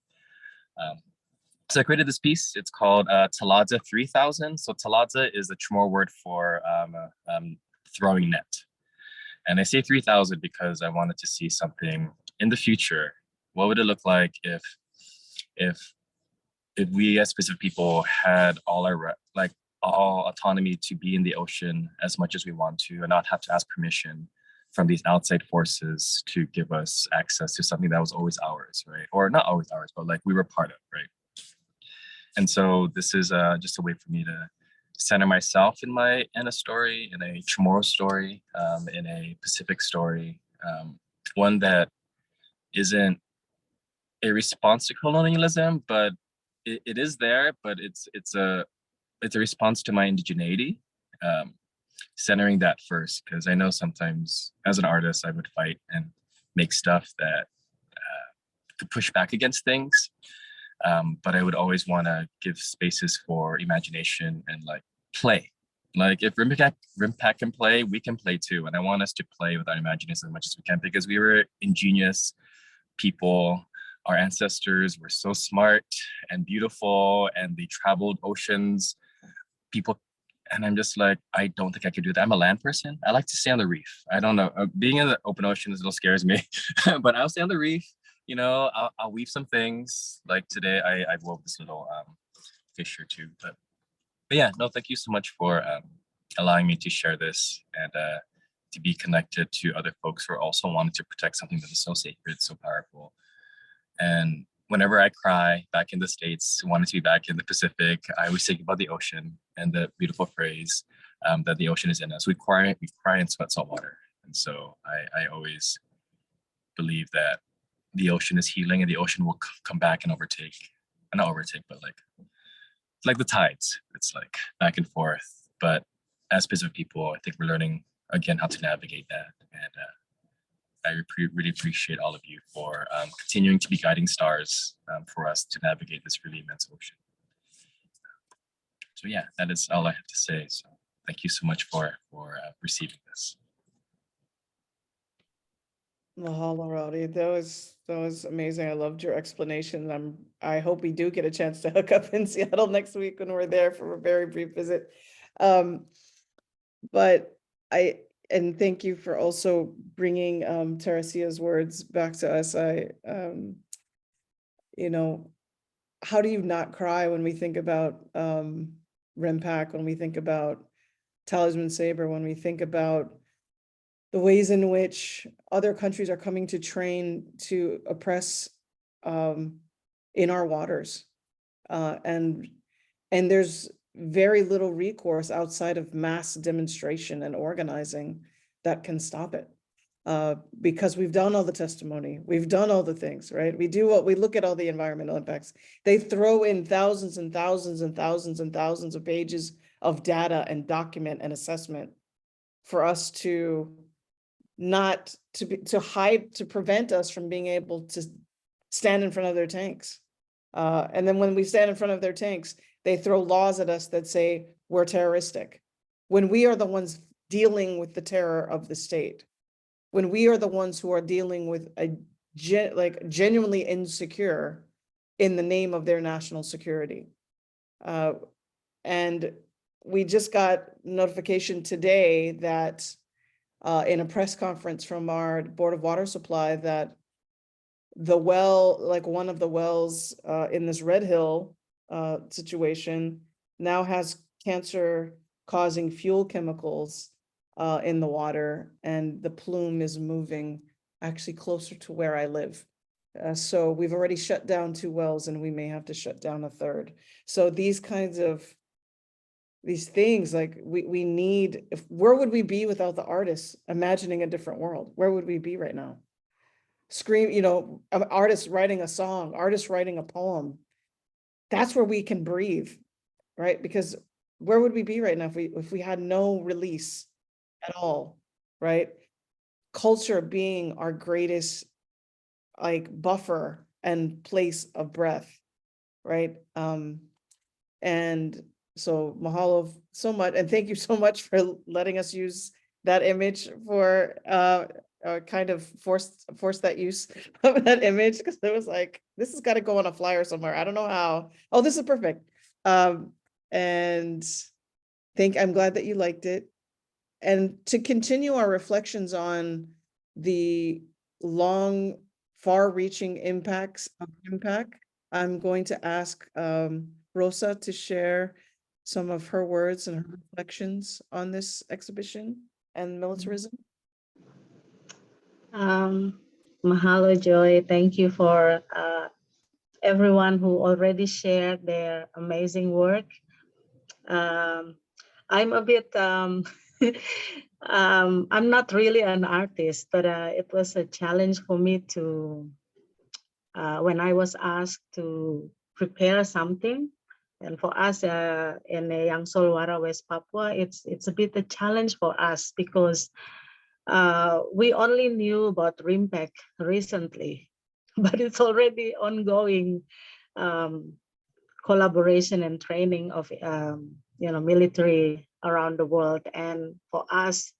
So I created this piece. It's called Taladza 3000. So Taladza is the Chamorro word for throwing net. And I say 3000 because I wanted to see something in the future. What would it look like if we as Pacific people had all autonomy to be in the ocean as much as we want to, and not have to ask permission from these outside forces to give us access to something that was always ours, right? Or not always ours, but like we were part of, right? And so this is just a way for me to center myself in a story, in a Chamorro story, in a Pacific story, one that isn't a response to colonialism, but it is there, but it's a response to my indigeneity. centering that first, because I know sometimes as an artist, I would fight and make stuff that could push back against things. But I would always want to give spaces for imagination and like play. Like if RIMPAC can play, we can play too. And I want us to play with our imagination as much as we can, because we were ingenious people. Our ancestors were so smart and beautiful, and they traveled oceans. People, and I'm just like, I don't think I could do that. I'm a land person. I like to stay on the reef. I don't know. Being in the open ocean is a little scares me, but I'll stay on the reef. You know, I'll weave some things. Like today, I wove this little fish or two. But yeah, no, thank you so much for allowing me to share this and to be connected to other folks who are also wanting to protect something that is so sacred, so powerful. And whenever I cry back in the States, wanting to be back in the Pacific, I always think about the ocean and the beautiful phrase that the ocean is in us. We cry and sweat salt water. And so I always believe that the ocean is healing, and the ocean will come back and overtake, not overtake, but like the tides. It's like back and forth. But as Pacific people, I think we're learning again how to navigate that. And I really appreciate all of you for continuing to be guiding stars for us to navigate this really immense ocean. So yeah, that is all I have to say. So thank you so much for receiving this. Mahalo, Rowdy. That was amazing. I loved your explanation. I hope we do get a chance to hook up in Seattle next week when we're there for a very brief visit. But and thank you for also bringing Teresia's words back to us. You know, how do you not cry when we think about RIMPAC, when we think about Talisman Saber, when we think about the ways in which other countries are coming to train to oppress in our waters. And there's very little recourse outside of mass demonstration and organizing that can stop it. Because we've done all the testimony, we've done all the things, right? We look at all the environmental impacts. They throw in thousands and thousands and thousands and thousands of pages of data and document and assessment for us to prevent us from being able to stand in front of their tanks. And then when we stand in front of their tanks, they throw laws at us that say we're terroristic, when we are the ones dealing with the terror of the state, when we are the ones who are dealing with genuinely insecure in the name of their national security. And we just got notification today that in a press conference from our Board of Water Supply that the well, like one of the wells in this Red Hill situation now has cancer-causing fuel chemicals in the water, and the plume is moving actually closer to where I live. So we've already shut down 2 wells, and we may have to shut down a 3rd. So these kinds of things, like we need, where would we be without the artists imagining a different world? Where would we be right now? You know, artists writing a song, artists writing a poem. That's where we can breathe, right? Because where would we be right now if we had no release at all, right? Culture being our greatest buffer and place of breath, right? And so mahalo so much, and thank you so much for letting us use that image for kind of force that use of that image, because it was like, this has got to go on a flyer somewhere. I don't know how. Oh, this is perfect. And I'm glad that you liked it. And to continue our reflections on the long, far-reaching impacts of RIMPAC, I'm going to ask Rosa to share some of her words and her reflections on this exhibition and militarism. Mahalo, Joy. Thank you for everyone who already shared their amazing work. I'm a bit, I'm not really an artist, but it was a challenge for me to, when I was asked to prepare something, And for us in byOungsolwara, West Papua, it's a bit a challenge for us because we only knew about RIMPAC recently, but it's already ongoing collaboration and training of military around the world. And for us,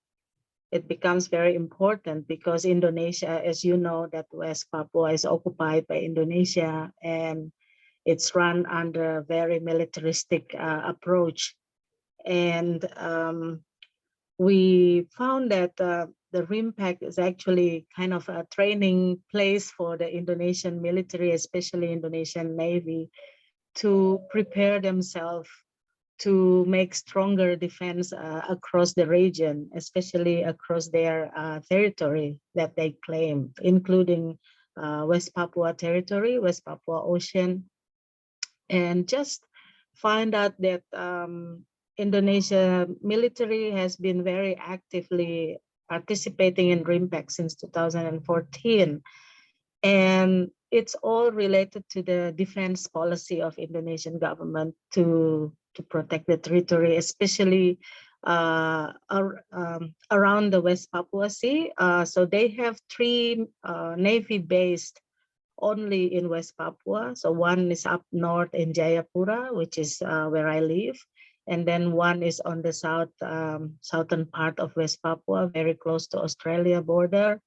it becomes very important because Indonesia, as you know, that West Papua is occupied by Indonesia, and it's run under a very militaristic approach. And we found that the RIMPAC is actually kind of a training place for the Indonesian military, especially Indonesian Navy, to prepare themselves to make stronger defense across the region, especially across their territory that they claim, including West Papua territory, West Papua Ocean, and just find out that Indonesia military has been very actively participating in RIMPAC since 2014. And it's all related to the defense policy of Indonesian government to protect the territory, especially around the West Papua Sea. So they have 3 Navy based only in West Papua. So one is up north in Jayapura, which is where I live. And then one is on the southern part of West Papua, very close to Australia border,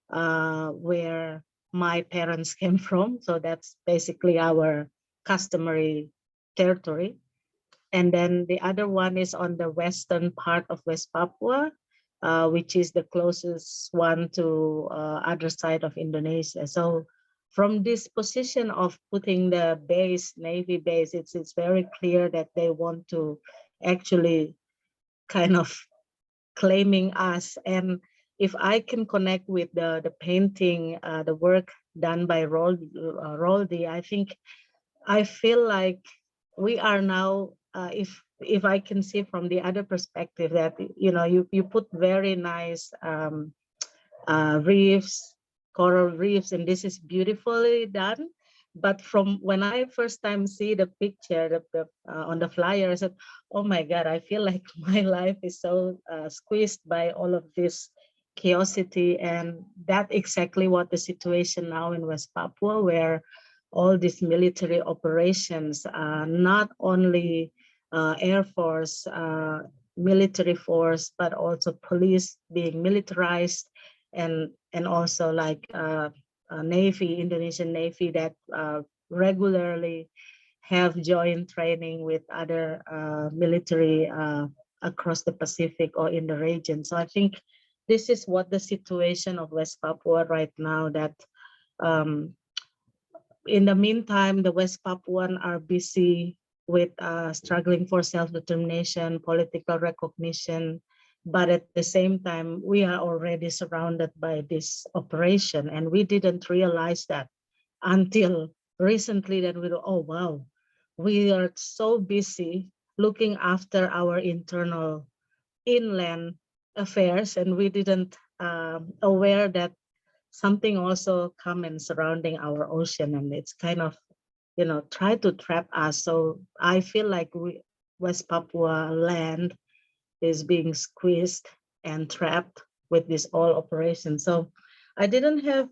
where my parents came from. So that's basically our customary territory. And then the other one is on the western part of West Papua, which is the closest one to other side of Indonesia. So from this position of putting the base, Navy base, it's very clear that they want to actually kind of claiming us. And if I can connect with the painting, the work done by Roldi, I feel like we are now, if I can see from the other perspective, that you put very nice reefs, coral reefs, and this is beautifully done. But from when I first time see the picture on the flyer, I said, oh my God, I feel like my life is so squeezed by all of this chaosity. And that's exactly what the situation now in West Papua, where all these military operations, not only Air Force, military force, but also police being militarized, and also like Navy, Indonesian Navy that regularly have joint training with other military across the Pacific or in the region. So I think this is what the situation of West Papua right now, that in the meantime, the West Papuan are busy with struggling for self-determination, political recognition, but at the same time, we are already surrounded by this operation, and we didn't realize that until recently, that we oh wow, we are so busy looking after our internal inland affairs, and we didn't aware that something also common surrounding our ocean, and it's kind of try to trap us. So I feel like West Papua land is being squeezed and trapped with this all operation. So I didn't have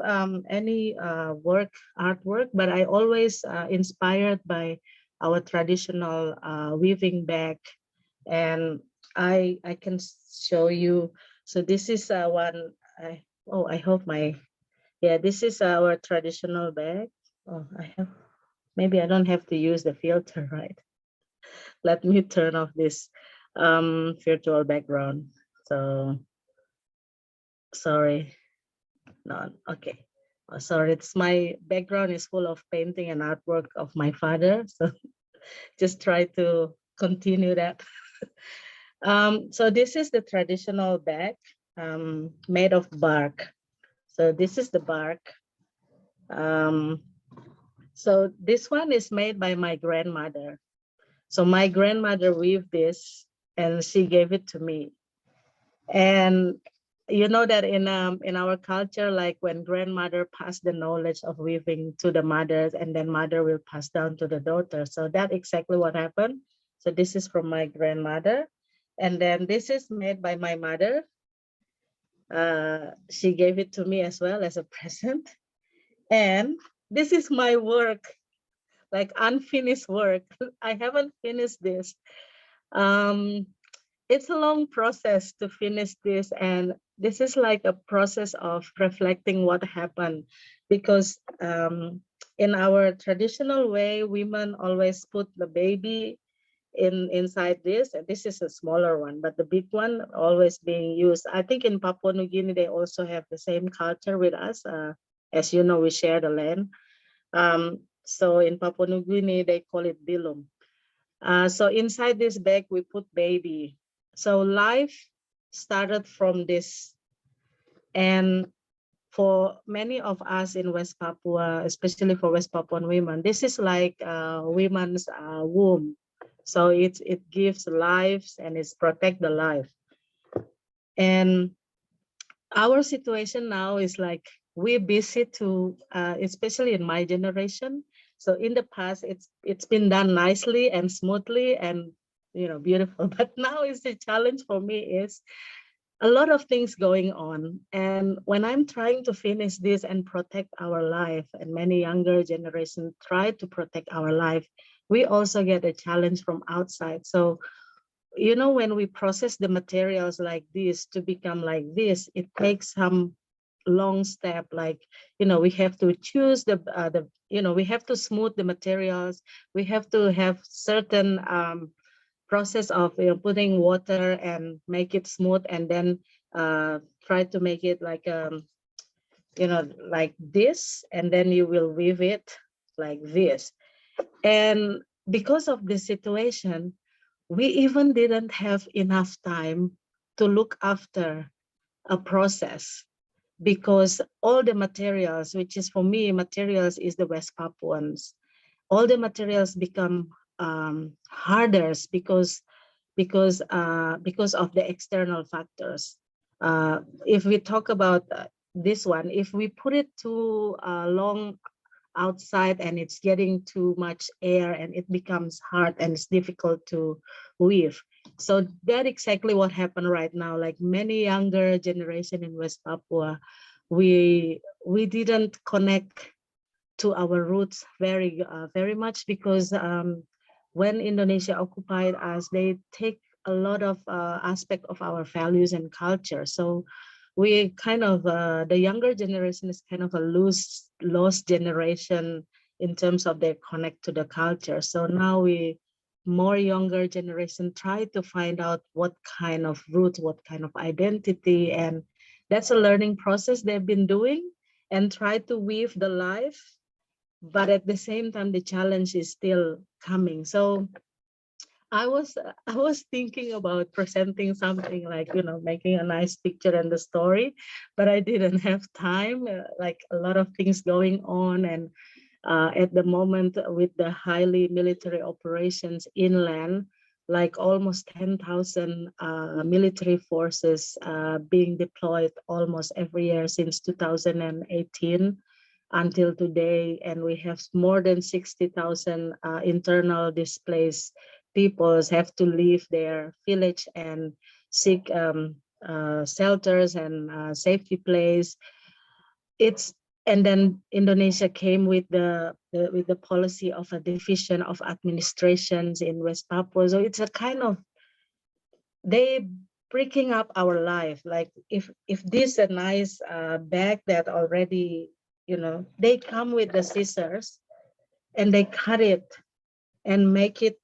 any artwork, but I always inspired by our traditional weaving bag, and I can show you. So this is one. I hope this is our traditional bag. Oh, maybe I don't have to use the filter, right? Let me turn off this virtual background. So sorry. No, okay. Oh, sorry, it's my background is full of painting and artwork of my father. So just try to continue that. So this is the traditional bag made of bark. So this is the bark. So this one is made by my grandmother. So my grandmother weaved this and she gave it to me. And you know that in our culture, like when grandmother passed the knowledge of weaving to the mothers, and then mother will pass down to the daughter. So that's exactly what happened. So this is from my grandmother, and then this is made by my mother. She gave it to me as well as a present. And this is my work, like unfinished work. I haven't finished this. It's a long process to finish this, and this is like a process of reflecting what happened, because in our traditional way, women always put the baby inside this, and this is a smaller one, but the big one always being used. I think in Papua New Guinea they also have the same culture with us. As you know, we share the land. So in Papua New Guinea they call it bilum. So inside this bag we put baby. So life started from this, and for many of us in West Papua, especially for West Papuan women, this is like women's womb. So it gives lives and it's protect the life. And our situation now is like we're busy to, especially in my generation. So in the past, it's been done nicely and smoothly and beautiful. But now is the challenge for me is a lot of things going on. And when I'm trying to finish this and protect our life, and many younger generations try to protect our life, we also get a challenge from outside. So, when we process the materials like this to become like this, it takes some long step. Like, we have to choose we have to smooth the materials. We have to have certain process of putting water and make it smooth, and then try to make it like like this, and then you will weave it like this. And because of this situation, we even didn't have enough time to look after a process, because all the materials, which is for me, materials is the West Papuans, all the materials become harder because of the external factors. If we talk about this one, if we put it too long outside and it's getting too much air and it becomes hard and it's difficult to weave. So that's exactly what happened right now. Like many younger generation in West Papua, we didn't connect to our roots very much, because when Indonesia occupied us, they take a lot of aspect of our values and culture. So we kind of, the younger generation is kind of a lost generation in terms of their connect to the culture. So now more younger generation try to find out what kind of roots, what kind of identity, and that's a learning process they've been doing and try to weave the life. But at the same time, the challenge is still coming. So I was thinking about presenting something like, making a nice picture and the story, but I didn't have time, like a lot of things going on. And at the moment with the highly military operations inland, like almost 10,000 military forces being deployed almost every year since 2018 until today. And we have more than 60,000 internal displaced peoples have to leave their village and seek shelters and safety place. And then Indonesia came with the policy of a division of administrations in West Papua. So it's a kind of, they breaking up our life. Like if this a nice bag that already, they come with the scissors and they cut it and make it,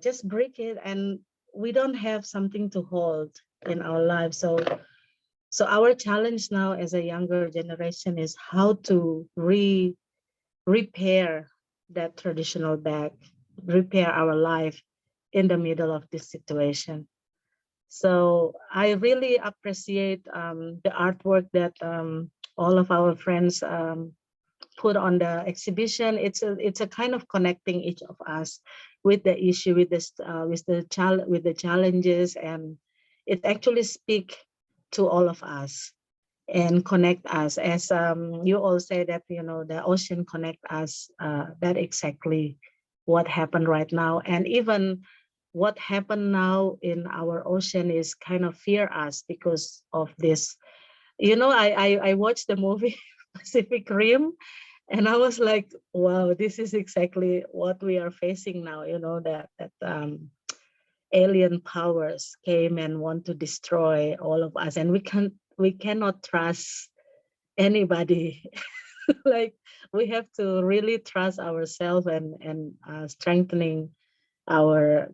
just break it, and we don't have something to hold in our lives. So our challenge now as a younger generation is how to repair that traditional bag, repair our life in the middle of this situation. So I really appreciate the artwork that all of our friends put on the exhibition. It's a kind of connecting each of us with the issue, with the challenges, and it actually speak to all of us and connect us. As you all say that, you know, the ocean connect us, that exactly what happened right now. And even what happened now in our ocean is kind of fear us because of this. You know, I watched the movie Pacific Rim, and I was like, wow, this is exactly what we are facing now, you know, that alien powers came and want to destroy all of us, and we cannot trust anybody. Like, we have to really trust ourselves and strengthening our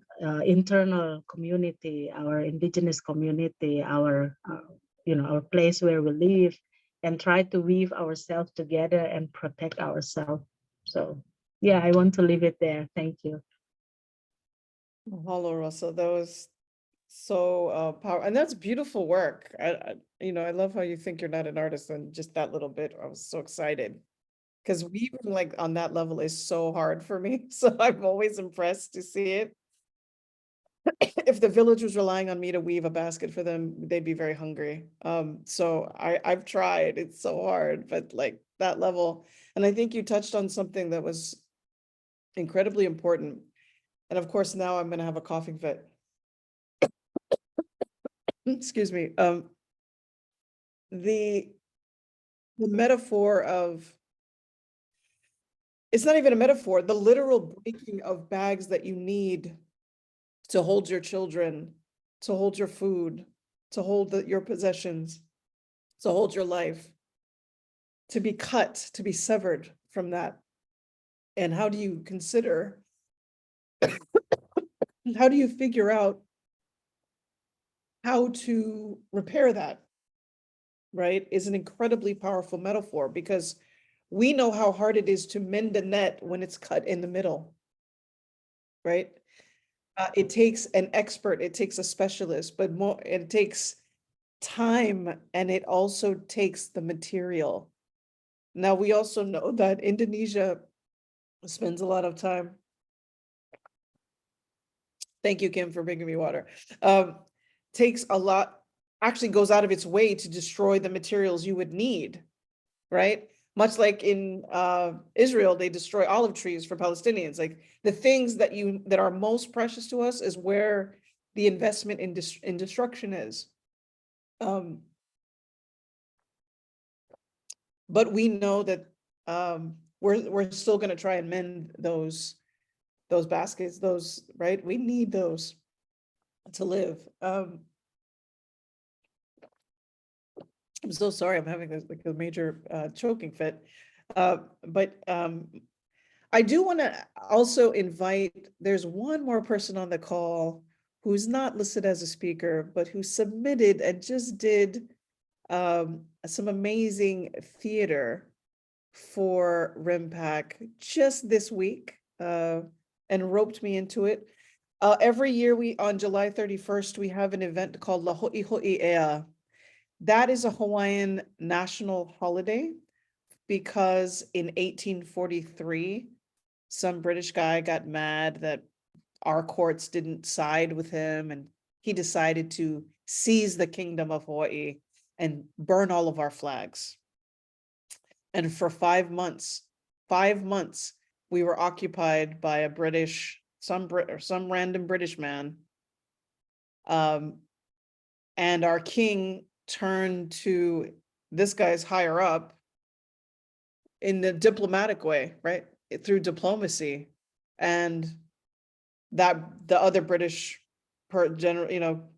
internal community, our indigenous community, our you know, our place where we live, and try to weave ourselves together and protect ourselves. So yeah, I want to leave it there. Thank you. Mahalo, Russell. That was so powerful, and that's beautiful work. You know, I love how you think you're not an artist, and just that little bit, I was so excited because weaving like on that level is so hard for me. So I'm always impressed to see it. If the village was relying on me to weave a basket for them, they'd be very hungry. So I've tried. It's so hard, but like that level, and I think you touched on something that was incredibly important. And of course, now I'm going to have a coughing fit. Excuse me. The metaphor of, it's not even a metaphor, the literal breaking of bags that you need to hold your children, to hold your food, to hold your possessions, to hold your life, to be cut, to be severed from that. And how do you consider, how do you figure out how to repair that, right? Is an incredibly powerful metaphor, because we know how hard it is to mend a net when it's cut in the middle, right? It takes an expert, it takes a specialist, but more, it takes time, and it also takes the material. Now, we also know that Indonesia spends a lot of time. Thank you, Kim, for bringing me water. Takes a lot, actually goes out of its way to destroy the materials you would need, right? Much like in Israel, they destroy olive trees for Palestinians. Like, the things that are most precious to us is where the investment in destruction is. But we know that we're still going to try and mend those baskets, those, right? We need those to live. I'm so sorry, I'm having this, like, a major choking fit. But I do want to also invite, there's one more person on the call who's not listed as a speaker, but who submitted and just did some amazing theater for RIMPAC just this week, and roped me into it. Every year on July 31st, we have an event called La Ho'i Ho'i Ea. That is a Hawaiian national holiday because in 1843, some British guy got mad that our courts didn't side with him, and he decided to seize the kingdom of Hawaii and burn all of our flags. And for 5 months, we were occupied by a British, some random British man. And our king turned to this guy's higher up in the diplomatic way, right? Through diplomacy. And that the other British general,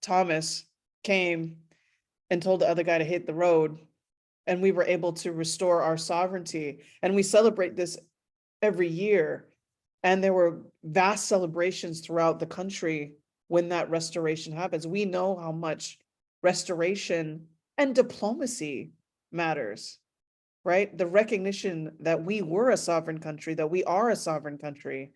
Thomas, came and told the other guy to hit the road, and we were able to restore our sovereignty. And we celebrate this every year. And there were vast celebrations throughout the country when that restoration happens. We know how much restoration and diplomacy matters, right? The recognition that we were a sovereign country, that we are a sovereign country,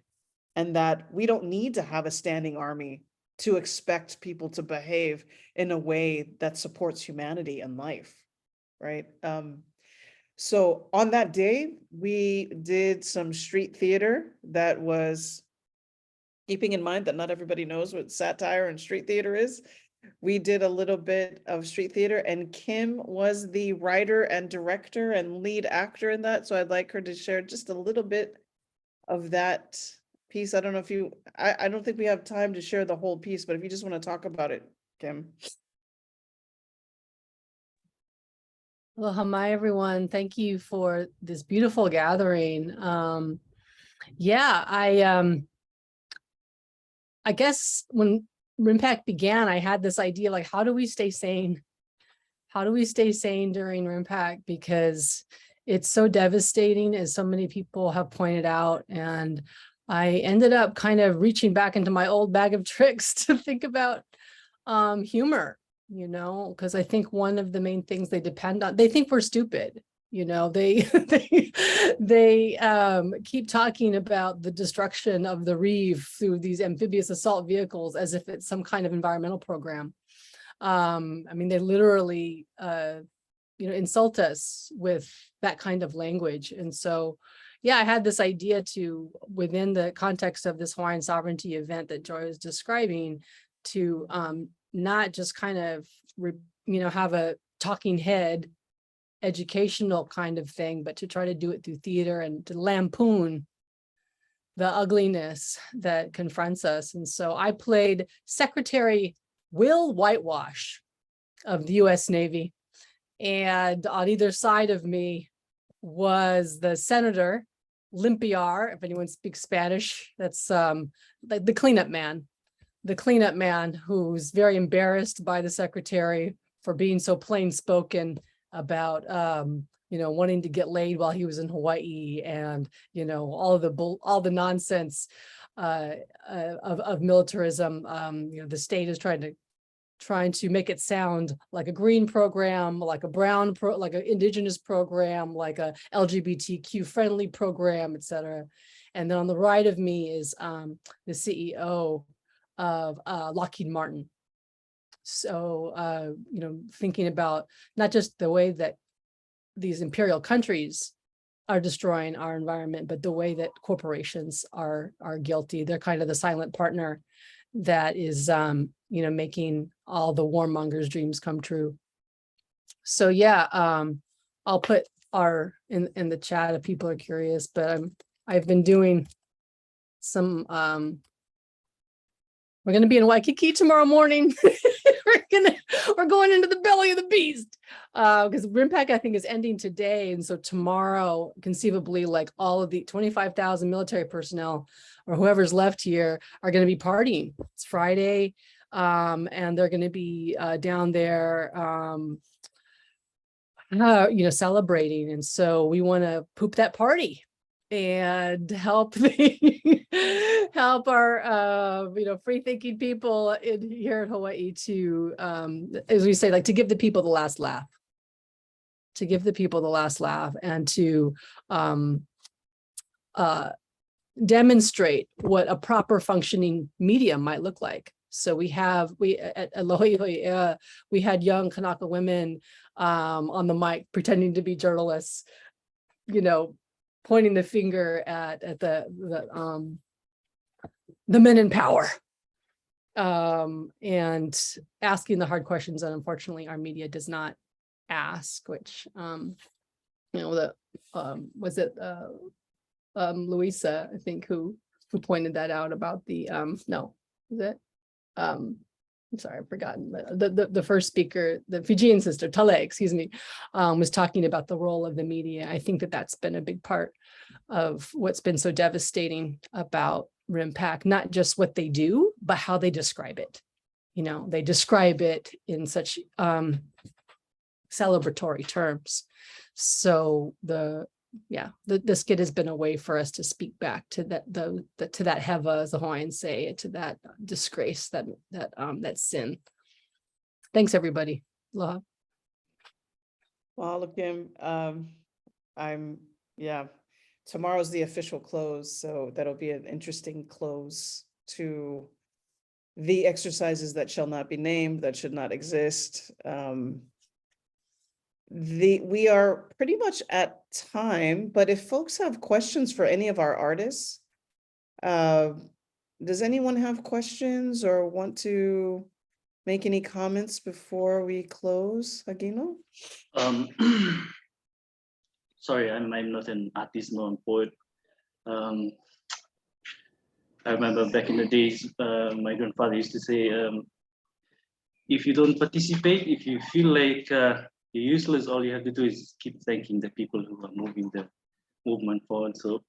and that we don't need to have a standing army to expect people to behave in a way that supports humanity and life, right? So on that day, we did some street theater that was keeping in mind that not everybody knows what satire and street theater is. We did a little bit of street theater, and Kim was the writer and director and lead actor in that. So I'd like her to share just a little bit of that piece. I don't know if you, I don't think we have time to share the whole piece, but if you just want to talk about it, Kim. Well, hi everyone. Thank you for this beautiful gathering. Yeah, I guess when RIMPAC began, I had this idea, like, how do we stay sane? How do we stay sane during RIMPAC? Because it's so devastating, as so many people have pointed out. And I ended up kind of reaching back into my old bag of tricks to think about humor, you know, because I think one of the main things they depend on, they think we're stupid. You know, they keep talking about the destruction of the reef through these amphibious assault vehicles as if it's some kind of environmental program. I mean, they literally, you know, insult us with that kind of language. And so, yeah, I had this idea to, within the context of this Hawaiian sovereignty event that Joy was describing, to not just kind of, you know, have a talking head educational kind of thing, but to try to do it through theater and to lampoon the ugliness that confronts us. And so I played Secretary Will Whitewash of the US Navy. And on either side of me was the Senator Limpiar, if anyone speaks Spanish, that's like the cleanup man who's very embarrassed by the secretary for being so plain spoken about you know, wanting to get laid while he was in Hawaii, and you know, all the nonsense of militarism. You know, the state is trying to make it sound like a green program, like a brown like an indigenous program, like a LGBTQ friendly program, etc. And then on the right of me is the CEO of Lockheed Martin. So, you know, thinking about not just the way that these imperial countries are destroying our environment, but the way that corporations are guilty. They're kind of the silent partner that is, you know, making all the warmongers' dreams come true. So yeah, I'll put our in the chat if people are curious, but I've been doing some, we're going to be in Waikiki tomorrow morning. We're going into the belly of the beast because RIMPAC, I think, is ending today. And so tomorrow, conceivably, like all of the 25,000 military personnel or whoever's left here are going to be partying. It's Friday, and they're going to be down there, you know, celebrating. And so we want to poop that party and help help our you know, free thinking people here in Hawaii to, as we say, like, to give the people the last laugh, and to demonstrate what a proper functioning media might look like. So we at Lohi'Hoi'ea, we had young Kanaka women on the mic pretending to be journalists, you know, pointing the finger at the men in power, and asking the hard questions that unfortunately our media does not ask, which you know, was it Louisa, I think, who pointed that out about the no, is it I'm sorry, I've forgotten the first speaker, the Fijian sister, Tale, excuse me, was talking about the role of the media. I think that that's been a big part of what's been so devastating about RIMPAC, not just what they do, but how they describe it. You know, they describe it in such celebratory terms. So the skit has been a way for us to speak back to that heva, as the Hawaiians say, to that disgrace, that sin. Thanks, everybody. Aloha. Well, look, Kim, tomorrow's the official close, so that'll be an interesting close to the exercises that shall not be named, that should not exist. We are pretty much at time, but if folks have questions for any of our artists, does anyone have questions or want to make any comments before we close, Agino? Um, sorry, I'm not an artist nor a poet. I remember back in the days, my grandfather used to say, if you don't participate, if you feel like you're useless, all you have to do is keep thanking the people who are moving the movement forward. So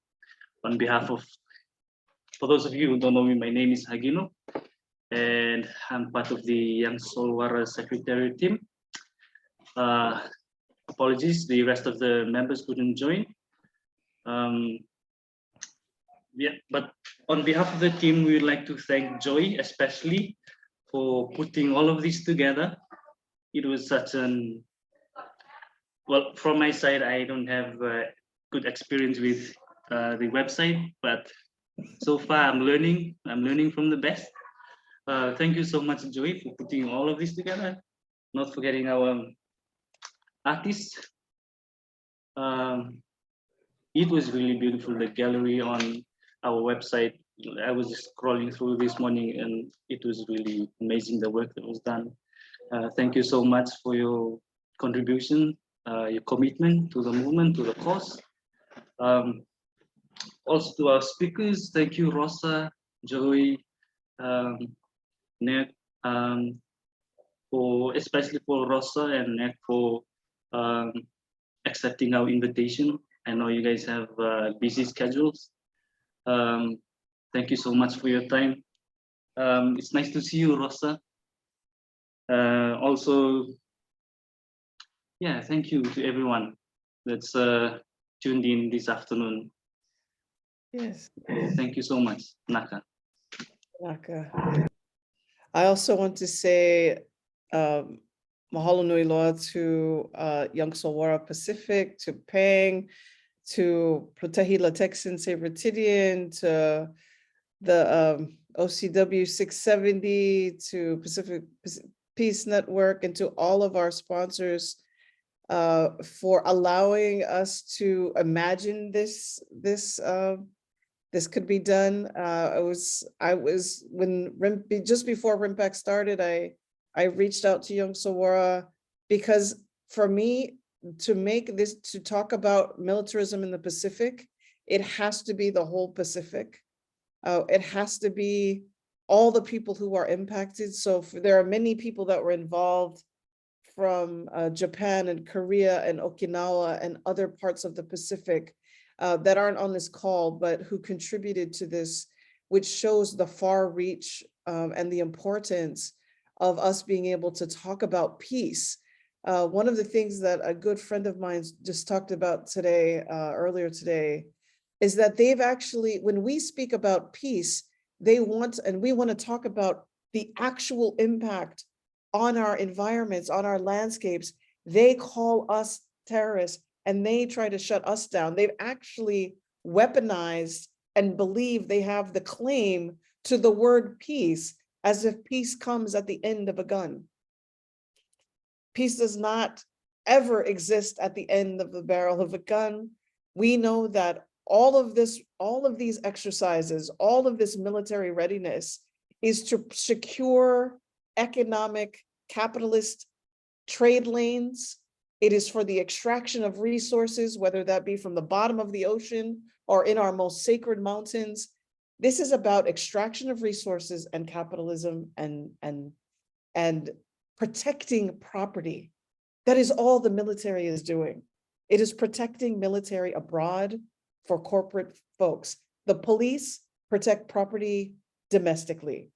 on behalf of, for those of you who don't know me, my name is Hagino, and I'm part of the byYoungsolwara secretariat team. Apologies, the rest of the members couldn't join. Yeah, but on behalf of the team, we would like to thank Joy, especially for putting all of this together. It was such an, well, from my side, I don't have good experience with the website, but so far I'm learning from the best. Thank you so much, Joy, for putting all of this together. Not forgetting our artists. It was really beautiful, the gallery on our website. I was just scrolling through this morning and it was really amazing, the work that was done. Thank you so much for your contribution, your commitment to the movement, to the cause. Also to our speakers, thank you, Rosa, Joey, Nick, especially for Rosa and Nick for accepting our invitation. I know you guys have busy schedules. Thank you so much for your time. It's nice to see you, Rosa. Also, yeah, thank you to everyone that's tuned in this afternoon. Yes. Thank you so much, Naka. Naka. I also want to say mahalo nui loa to byOungsolwara Pacific, to Pang, to Prutehi Litekyan, say Ritidian, to the OCW 670, to Pacific Peace Network, and to all of our sponsors for allowing us to imagine this could be done. I was when just before RIMPAC started, I reached out to byOungsolwara because for me to make this, to talk about militarism in the Pacific, it has to be the whole Pacific. It has to be all the people who are impacted. So there are many people that were involved from Japan and Korea and Okinawa and other parts of the Pacific that aren't on this call, but who contributed to this, which shows the far reach and the importance of us being able to talk about peace. One of the things that a good friend of mine just talked about today, earlier today, is that they've actually, when we speak about peace, they want, and we want to talk about the actual impact on our environments, on our landscapes. They call us terrorists and they try to shut us down. They've actually weaponized and believe they have the claim to the word peace, as if peace comes at the end of a gun. Peace does not ever exist at the end of the barrel of a gun. We know that all of these exercises, all of this military readiness is to secure economic, capitalist trade lanes. It is for the extraction of resources, whether that be from the bottom of the ocean or in our most sacred mountains. This is about extraction of resources and capitalism and protecting property. That is all the military is doing. It is protecting military abroad for corporate folks. The police protect property domestically.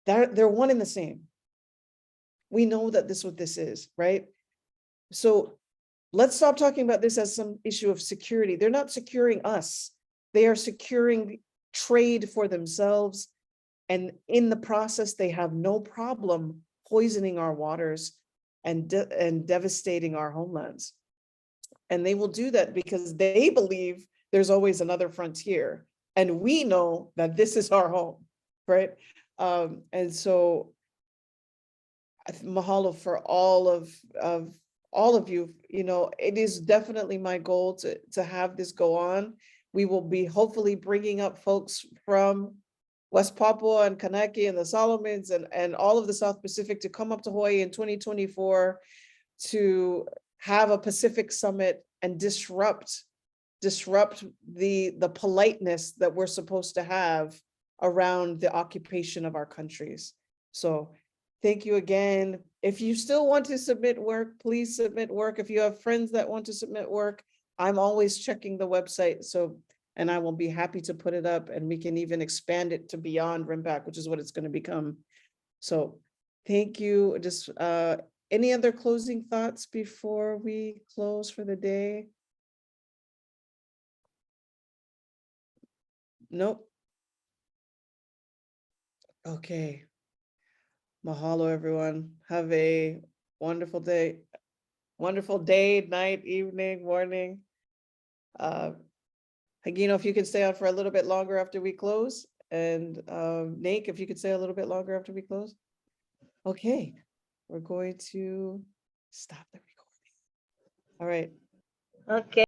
They're one and the same. We know that this is what this is, right? So let's stop talking about this as some issue of security. They're not securing us. They are securing trade for themselves. And in the process, they have no problem poisoning our waters and devastating our homelands. And they will do that because they believe there's always another frontier. And we know that this is our home, right? And so mahalo for all of you. You know, it is definitely my goal to have this go on. We will be hopefully bringing up folks from West Papua and Kanaki and the Solomons and all of the South Pacific to come up to Hawaii in 2024 to have a Pacific summit and disrupt the politeness that we're supposed to have around the occupation of our countries. So thank you again. If you still want to submit work, please submit work. If you have friends that want to submit work, I'm always checking the website. So, and I will be happy to put it up, and we can even expand it to beyond RIMPAC, which is what it's going to become. So thank you. Just any other closing thoughts before we close for the day? Nope. Okay. Mahalo, everyone. Have a wonderful day. Wonderful day, night, evening, morning. Hagino, if you can stay on for a little bit longer after we close, and Nate, if you could stay a little bit longer after we close. Okay, we're going to stop the recording. All right. Okay.